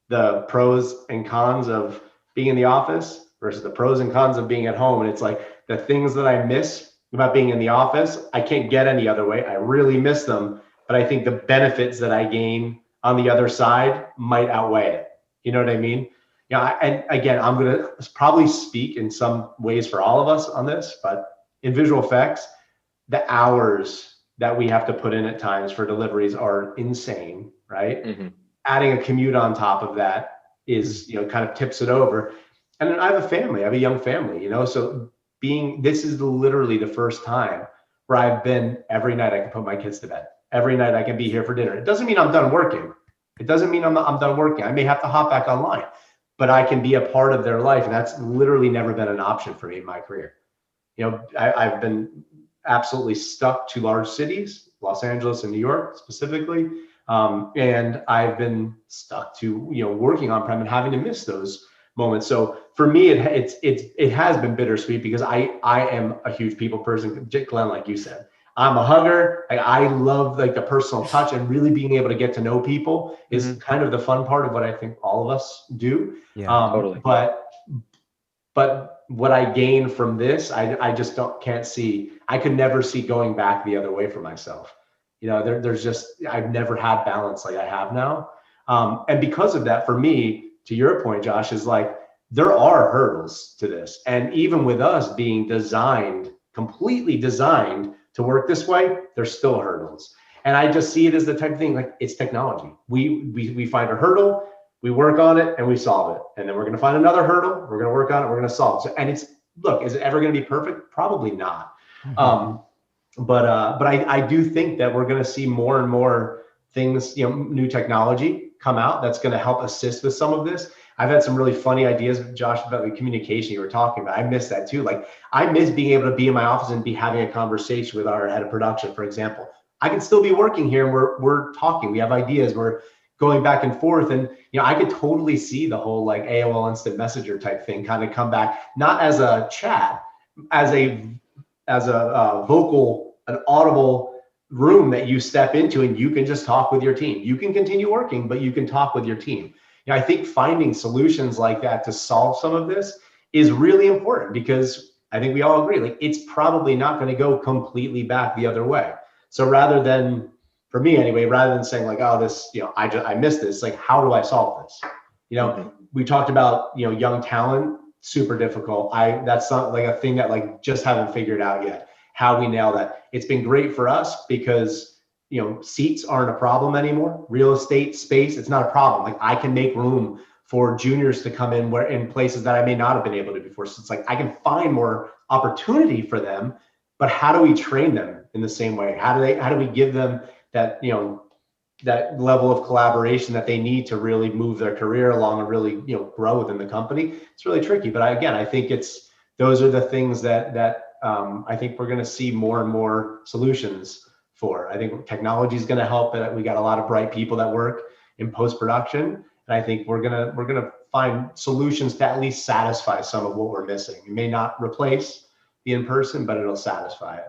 Speaker 5: the pros and cons of being in the office versus the pros and cons of being at home. And it's like the things that I miss about being in the office, I can't get any other way. I really miss them. But I think the benefits that I gain on the other side might outweigh it. You know what I mean? And again, I'm going to probably speak in some ways for all of us on this, but in visual effects, the hours that we have to put in at times for deliveries are insane, right? Mm-hmm. Adding a commute on top of that is, kind of tips it over. And then I have a family, I have a young family, so this is literally the first time where I've been every night I can put my kids to bed. Every night I can be here for dinner. It doesn't mean I'm done working. It doesn't mean I'm done working. I may have to hop back online, but I can be a part of their life. And that's literally never been an option for me in my career. You know, I've been absolutely stuck to large cities, Los Angeles and New York specifically. And I've been stuck to, you know, working on-prem and having to miss those moments. So for me, it has been bittersweet because I am a huge people person, Glenn, like you said. I'm a hugger. I love like the personal touch, and really being able to get to know people is kind of the fun part of what I think all of us do.
Speaker 4: Yeah,
Speaker 2: totally.
Speaker 5: But what I gain from this, I just can't see. I could never see going back the other way for myself. You know, there's just, I've never had balance like I have now. And because of that, for me, to your point, Josh, is like, there are hurdles to this. And even with us being completely designed to work this way, there's still hurdles. And I just see it as the type of thing, like, it's technology. We find a hurdle, we work on it, and we solve it. And then we're going to find another hurdle, we're going to work on it, we're going to solve it. So, and look, is it ever going to be perfect? Probably not. But I do think that we're going to see more and more things, you know, new technology come out that's going to help assist with some of this. I've had some really funny ideas, Josh, about the communication you were talking about. I miss that too. Like, I miss being able to be in my office and be having a conversation with our head of production, for example. I can still be working here and we're talking. We have ideas. We're going back and forth. And, you know, I could totally see the whole like AOL Instant Messenger type thing kind of come back, not as a chat, as a vocal, an audible room that you step into and you can just talk with your team. You can continue working, but you can talk with your team. You know, I think finding solutions like that to solve some of this is really important, because I think we all agree, like, it's probably not going to go completely back the other way. So rather than, for me anyway, rather than saying like, oh, this, you know, I missed this, like, how do I solve this? You know, we talked about, you know, young talent, super difficult. That's not like a thing that like just haven't figured out yet, how we nail that. It's been great for us because, you know, seats aren't a problem anymore. Real estate space, it's not a problem. Like, I can make room for juniors to come in places that I may not have been able to before. So it's like, I can find more opportunity for them, but how do we train them in the same way? How do we give them that, you know, that level of collaboration that they need to really move their career along and really, you know, grow within the company? It's really tricky. But I think those are the things that I think we're going to see more and more solutions for. I think technology is going to help. We got a lot of bright people that work in post-production, and I think we're gonna find solutions to at least satisfy some of what we're missing. It may not replace the in-person, but it'll satisfy it.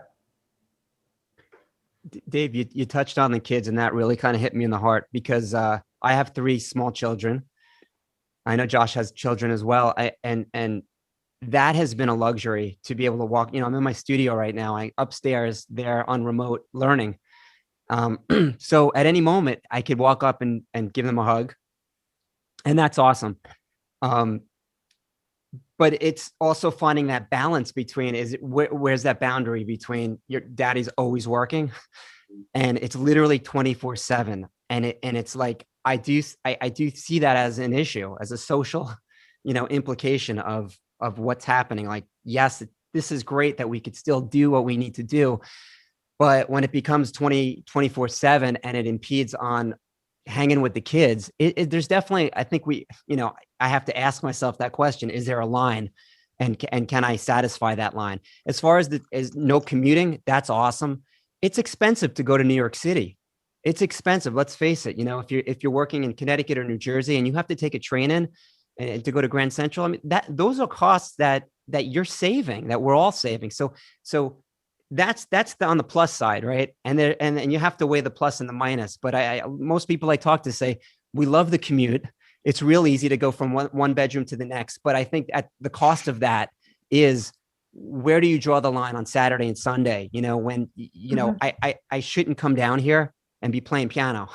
Speaker 4: Dave, you touched on the kids, and that really kind of hit me in the heart, because I have 3 small children. I know Josh has children as well. And that has been a luxury to be able to walk. You know, I'm in my studio right now. Upstairs, they're on remote learning. So at any moment I could walk up and give them a hug, and that's awesome. But it's also finding that balance between, where's that boundary between your daddy's always working and it's literally 24/7. And it's like, I do see that as an issue, as a social, you know, implication of what's happening. Like, yes, this is great that we could still do what we need to do, but when it becomes 24/7 and it impedes on hanging with the kids, there's definitely, I think I have to ask myself that question: is there a line, and can I satisfy that line? As far as no commuting, that's awesome. It's expensive to go to New York City. It's expensive. Let's face it. You know, if you're working in Connecticut or New Jersey and you have to take a train in and to go to Grand Central, I mean, those are costs that you're saving, that we're all saving. So that's on the plus side, right? And you have to weigh the plus and the minus. But most people I talk to say, we love the commute. It's real easy to go from one bedroom to the next. But I think at the cost of that is, where do you draw the line on Saturday and Sunday? You know, when, you know, I shouldn't come down here and be playing piano.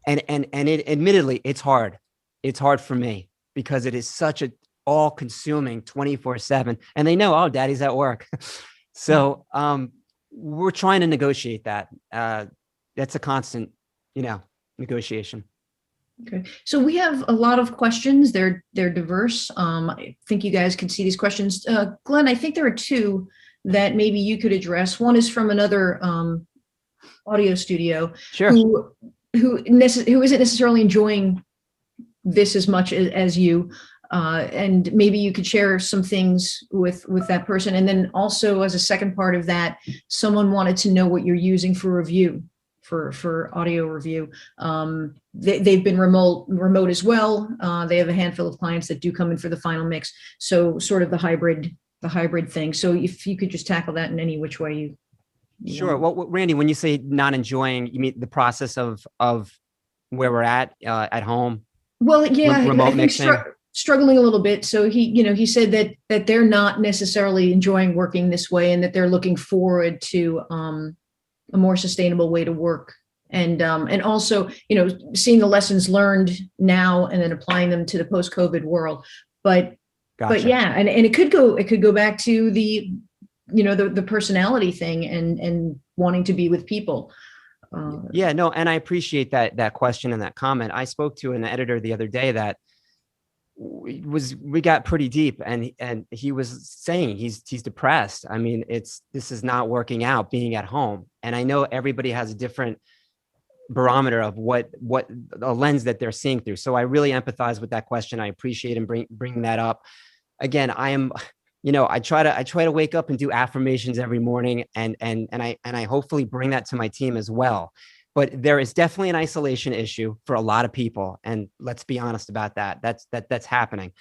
Speaker 4: And it, admittedly, it's hard. It's hard for me because it is such a all-consuming 24/7. And they know, oh, daddy's at work. So we're trying to negotiate that. That's a constant, you know, negotiation.
Speaker 1: Okay, so we have a lot of questions. They're diverse. I think you guys can see these questions. Glenn, I think there are 2 that maybe you could address. One is from another audio studio,
Speaker 4: sure,
Speaker 1: who isn't necessarily enjoying this as much as you. And maybe you could share some things with that person. And then also, as a second part of that, someone wanted to know what you're using for review, for audio review. They've been remote as well. They have a handful of clients that do come in for the final mix. So sort of the hybrid thing. So if you could just tackle that in any which way you
Speaker 4: Sure.
Speaker 1: want.
Speaker 4: Well, Randy, when you say not enjoying, you mean the process of where we're at home?
Speaker 1: Well, yeah,
Speaker 4: Remote
Speaker 1: I think
Speaker 4: mixing?
Speaker 1: struggling a little bit. So he said that they're not necessarily enjoying working this way, and that they're looking forward to a more sustainable way to work. And also, seeing the lessons learned now and then applying them to the post-COVID world. But yeah, and it could go back to the personality thing and wanting to be with people.
Speaker 4: Yeah, no, and I appreciate that question and that comment. I spoke to an editor the other day that we got pretty deep, and he was saying he's depressed. I mean, this is not working out being at home. And I know everybody has a different barometer of what a lens that they're seeing through. So I really empathize with that question. I appreciate him bringing that up. Again, I try to wake up and do affirmations every morning, and I hopefully bring that to my team as well. But there is definitely an isolation issue for a lot of people, and let's be honest about that. That's happening.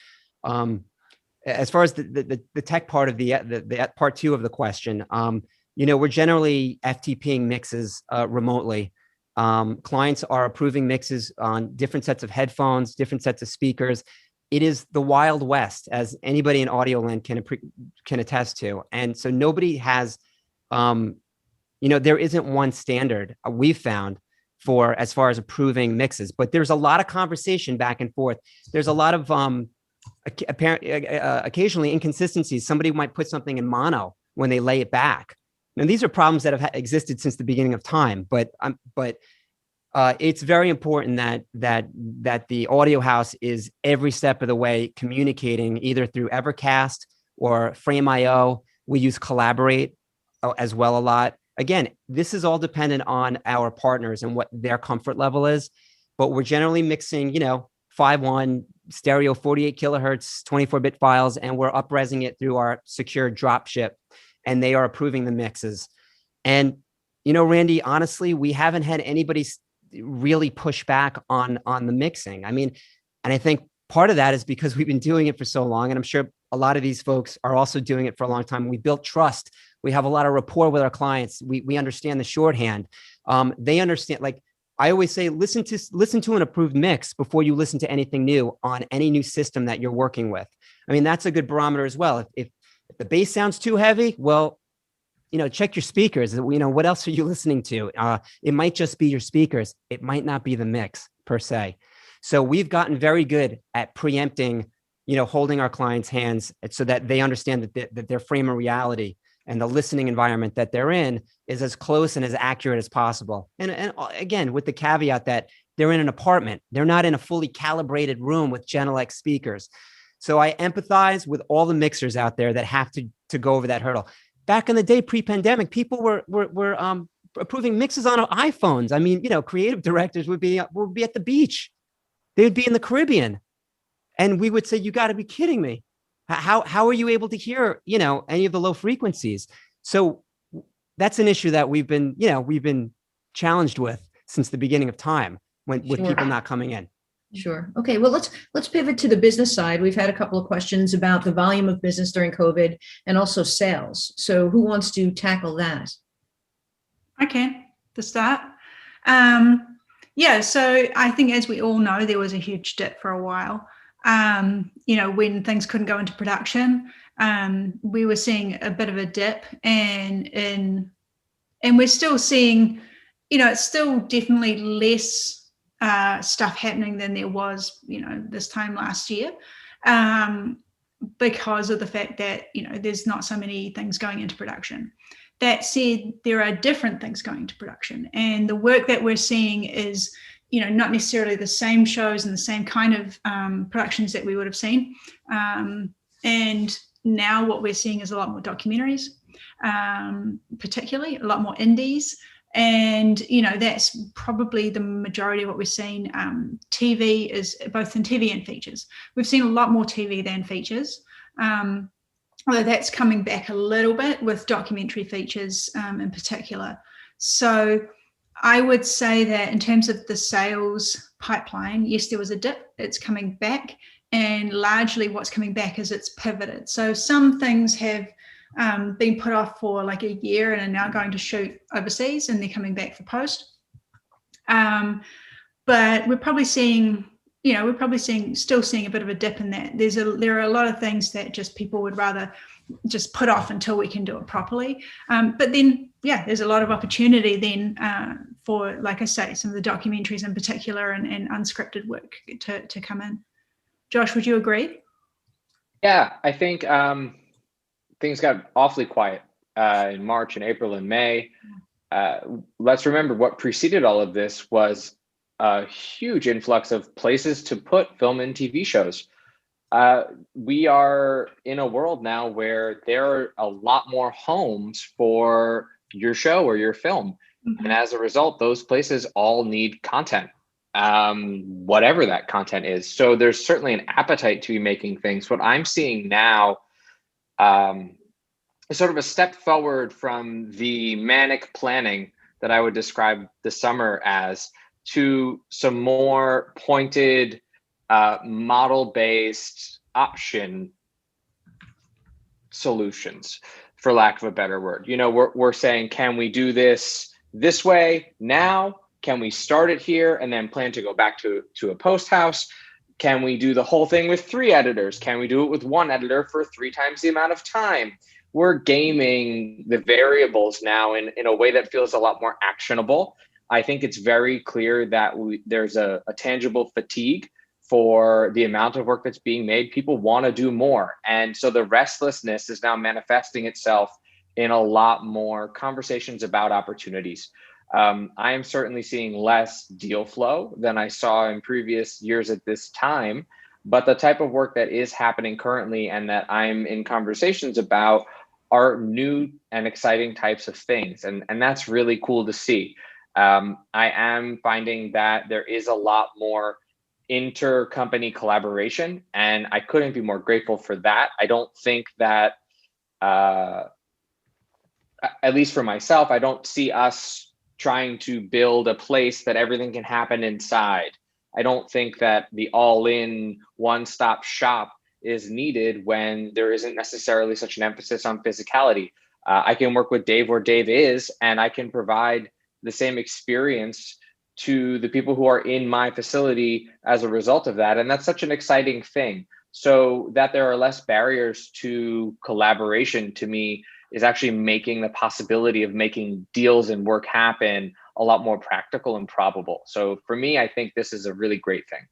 Speaker 4: As far as the tech part of the part two of the question, we're generally FTPing mixes remotely. Clients are approving mixes on different sets of headphones, different sets of speakers. It is the Wild West, as anybody in audio land can attest to. And so nobody has, there isn't one standard we've found for as far as approving mixes, but there's a lot of conversation back and forth. There's a lot of occasionally inconsistencies. Somebody might put something in mono when they lay it back. And these are problems that have existed since the beginning of time, but it's very important that the audio house is every step of the way communicating either through Evercast or Frame.io. We use Collaborate as well a lot. Again, this is all dependent on our partners and what their comfort level is, but we're generally mixing, 5.1 stereo 48 kilohertz, 24-bit files, and we're up-resing it through our secure drop ship, and they are approving the mixes. And, Randy, honestly, we haven't had anybody really push back on the mixing. I mean, and I think part of that is because we've been doing it for so long, and I'm sure a lot of these folks are also doing it for a long time. We built trust. We have a lot of rapport with our clients. We understand the shorthand. They understand, like I always say, listen to an approved mix before you listen to anything new on any new system that you're working with. I mean, that's a good barometer as well. If the bass sounds too heavy, well, check your speakers. What else are you listening to? It might just be your speakers. It might not be the mix per se. So we've gotten very good at preempting, holding our clients' hands so that they understand that their frame of reality and the listening environment that they're in is as close and as accurate as possible. And again, with the caveat that they're in an apartment, they're not in a fully calibrated room with Genelec speakers. So I empathize with all the mixers out there that have to go over that hurdle. Back in the day, pre-pandemic, people were approving mixes on iPhones. I mean, creative directors would be at the beach. They would be in the Caribbean, and we would say, "You got to be kidding me! How are you able to hear any of the low frequencies?" So that's an issue that we've been challenged with since the beginning of time with people not coming in.
Speaker 1: Sure. Okay. Well, let's pivot to the business side. We've had a couple of questions about the volume of business during COVID and also sales. So who wants to tackle that?
Speaker 3: Okay, to start. So I think, as we all know, there was a huge dip for a while. When things couldn't go into production, we were seeing a bit of a dip, and we're still seeing, it's still definitely less stuff happening than there was, this time last year, because of the fact that, there's not so many things going into production. That said, there are different things going into production, and the work that we're seeing is, not necessarily the same shows and the same kind of productions that we would have seen. And now what we're seeing is a lot more documentaries, particularly a lot more indies. And, that's probably the majority of what we're seeing. TV is both in TV and features. We've seen a lot more TV than features, although that's coming back a little bit with documentary features in particular. So I would say that in terms of the sales pipeline, yes, there was a dip. It's coming back. And largely what's coming back is it's pivoted. So some things have been put off for like a year and are now going to shoot overseas, and they're coming back for post. But we're probably seeing, still seeing a bit of a dip in that. There are a lot of things that just people would rather just put off until we can do it properly. But then, there's a lot of opportunity then for, like I say, some of the documentaries in particular and unscripted work to come in. Josh, would you agree?
Speaker 2: Yeah, I think things got awfully quiet in March and April and May. Let's remember what preceded all of this was a huge influx of places to put film and TV shows. We are in a world now where there are a lot more homes for your show or your film. Mm-hmm. And as a result, those places all need content, whatever that content is. So there's certainly an appetite to be making things. What I'm seeing now is sort of a step forward from the manic planning that I would describe the summer as, to some more pointed, model-based option solutions, for lack of a better word. We're saying, can we do this way now? Can we start it here and then plan to go back to a post house? Can we do the whole thing with 3 editors? Can we do it with 1 editor for 3 times the amount of time? We're gaming the variables now in a way that feels a lot more actionable. I think it's very clear that there's a tangible fatigue for the amount of work that's being made. People want to do more. And so the restlessness is now manifesting itself in a lot more conversations about opportunities. I am certainly seeing less deal flow than I saw in previous years at this time, but the type of work that is happening currently and that I'm in conversations about are new and exciting types of things. And that's really cool to see. I am finding that there is a lot more inter-company collaboration, and I couldn't be more grateful for that. I don't think that, at least for myself, I don't see us trying to build a place that everything can happen inside. I don't think that the all-in one-stop shop is needed when there isn't necessarily such an emphasis on physicality. I can work with Dave where Dave is, and I can provide the same experience to the people who are in my facility as a result of that. And that's such an exciting thing. So that there are less barriers to collaboration, to me, is actually making the possibility of making deals and work happen a lot more practical and probable. So for me, I think this is a really great thing.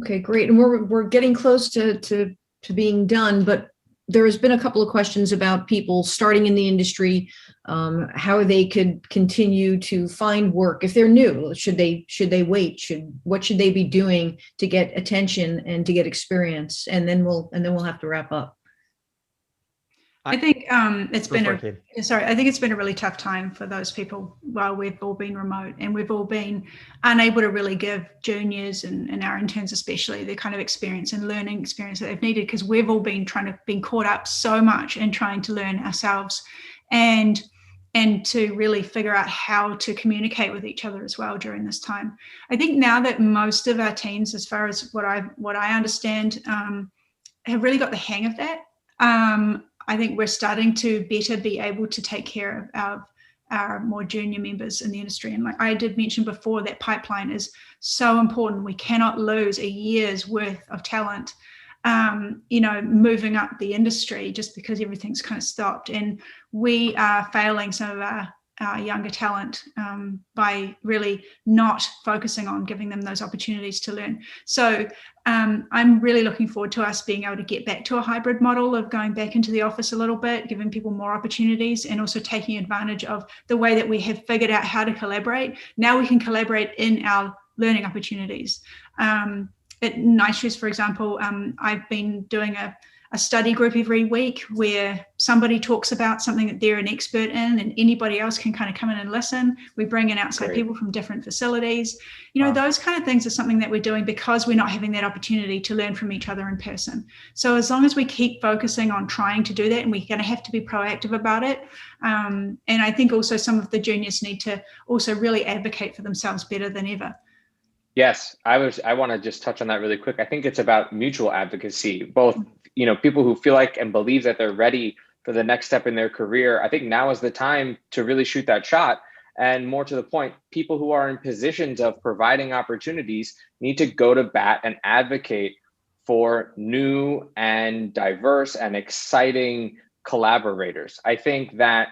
Speaker 1: Okay, great. And we're getting close to being done, but there has been a couple of questions about people starting in the industry, how they could continue to find work if they're new. Should they wait? What should they be doing to get attention and to get experience? And then we'll have to wrap up.
Speaker 3: I think it's been a really tough time for those people while we've all been remote, and we've all been unable to really give juniors and our interns especially the kind of experience and learning experience that they've needed, because we've all been been caught up so much in trying to learn ourselves and to really figure out how to communicate with each other as well during this time. I think now that most of our teams, as far as what I understand, have really got the hang of that. I think we're starting to better be able to take care of our more junior members in the industry. And like I did mention before, that pipeline is so important. We cannot lose a year's worth of talent, moving up the industry just because everything's kind of stopped. And we are failing some of our younger talent by really not focusing on giving them those opportunities to learn. So I'm really looking forward to us being able to get back to a hybrid model of going back into the office a little bit, giving people more opportunities, and also taking advantage of the way that we have figured out how to collaborate. Now we can collaborate in our learning opportunities. At Night Shoes, for example, I've been doing a study group every week where somebody talks about something that they're an expert in, and anybody else can kind of come in and listen. We bring in outside people from different facilities. Those kind of things are something that we're doing because we're not having that opportunity to learn from each other in person. So as long as we keep focusing on trying to do that, and we're going to have to be proactive about it. And I think also some of the juniors need to also really advocate for themselves better than ever.
Speaker 2: Yes, I want to just touch on that really quick. I think it's about mutual advocacy, both, people who feel like and believe that they're ready for the next step in their career. I think now is the time to really shoot that shot. And more to the point, people who are in positions of providing opportunities need to go to bat and advocate for new and diverse and exciting collaborators. I think that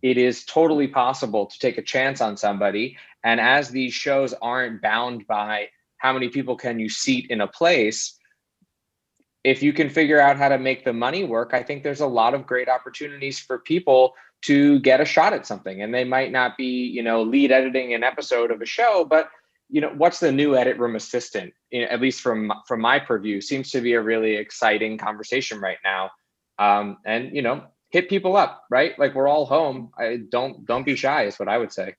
Speaker 2: it is totally possible to take a chance on somebody. And as these shows aren't bound by how many people can you seat in a place, if you can figure out how to make the money work, I think there's a lot of great opportunities for people to get a shot at something. And they might not be, lead editing an episode of a show, but what's the new edit room assistant? At least from my purview, seems to be a really exciting conversation right now. And hit people up, right? Like, we're all home. Don't be shy is what I would say.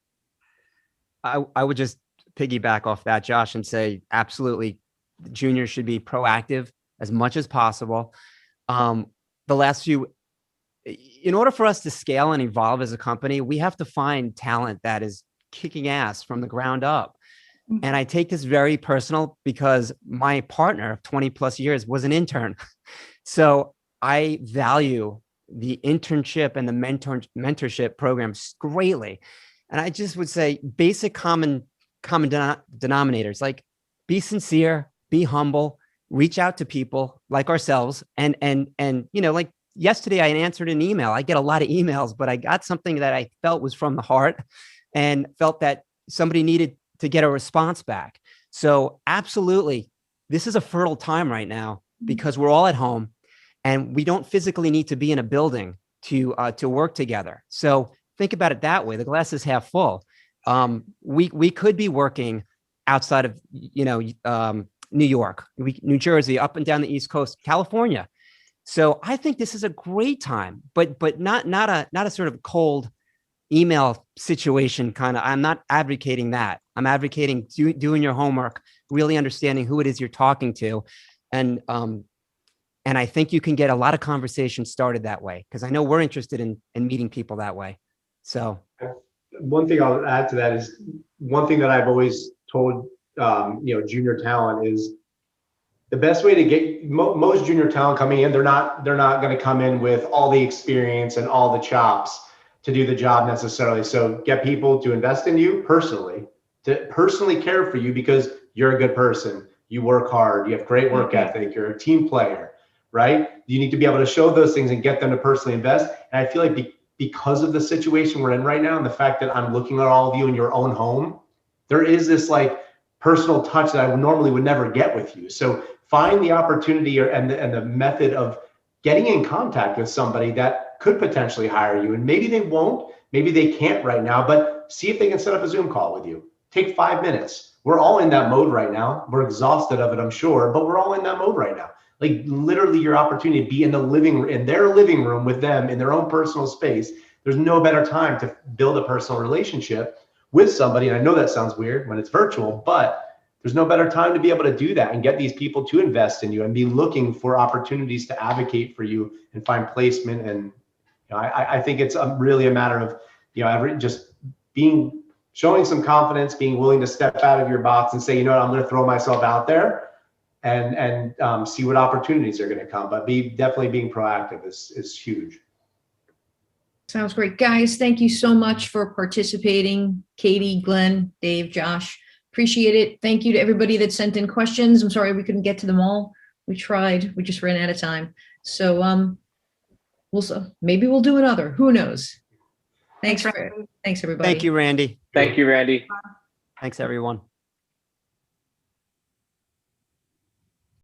Speaker 4: I would just piggyback off that, Josh, and say absolutely, juniors should be proactive as much as possible. The last few, in order for us to scale and evolve as a company, we have to find talent that is kicking ass from the ground up. And I take this very personal because my partner of 20 plus years was an intern. So I value the internship and the mentorship programs greatly. And I just would say basic common denominators, like be sincere, be humble, reach out to people like ourselves. And like yesterday I answered an email. I get a lot of emails, but I got something that I felt was from the heart and felt that somebody needed to get a response back. So absolutely, this is a fertile time right now because we're all at home and we don't physically need to be in a building to work together. So think about it that way. The glass is half full. We could be working outside of, New York, New Jersey, up and down the East Coast, California. So I think this is a great time, but not a sort of cold email situation kind of. I'm not advocating that. I'm advocating doing your homework, really understanding who it is you're talking to, and I think you can get a lot of conversations started that way, because I know we're interested in meeting people that way. So
Speaker 5: one thing I'll add to that is one thing that I've always told junior talent is the best way to get most junior talent coming in. They're not going to come in with all the experience and all the chops to do the job necessarily. So get people to invest in you personally, to personally care for you because you're a good person. You work hard. You have great work ethic. You're a team player, right? You need to be able to show those things and get them to personally invest. And I feel like because of the situation we're in right now and the fact that I'm looking at all of you in your own home, there is this like personal touch that I normally would never get with you. So find the opportunity and the method of getting in contact with somebody that could potentially hire you. And maybe they won't, maybe they can't right now, but see if they can set up a Zoom call with you. Take 5 minutes. We're all in that mode right now. We're exhausted of it, I'm sure, but we're all in that mode right now. Like literally your opportunity to be in their living room with them in their own personal space. There's no better time to build a personal relationship with somebody. And I know that sounds weird when it's virtual, but there's no better time to be able to do that and get these people to invest in you and be looking for opportunities to advocate for you and find placement. And I think it's really a matter of just showing some confidence, being willing to step out of your box and say, I'm going to throw myself out there and see what opportunities are going to come. But definitely being proactive is huge.
Speaker 1: Sounds great. Guys, thank you so much for participating. Katie, Glenn, Dave, Josh, appreciate it. Thank you to everybody that sent in questions. I'm sorry we couldn't get to them all. We tried, we just ran out of time. So maybe we'll do another, who knows? Thanks everybody.
Speaker 4: Thank you, Randy.
Speaker 2: Thank you, Randy.
Speaker 4: Thanks, everyone.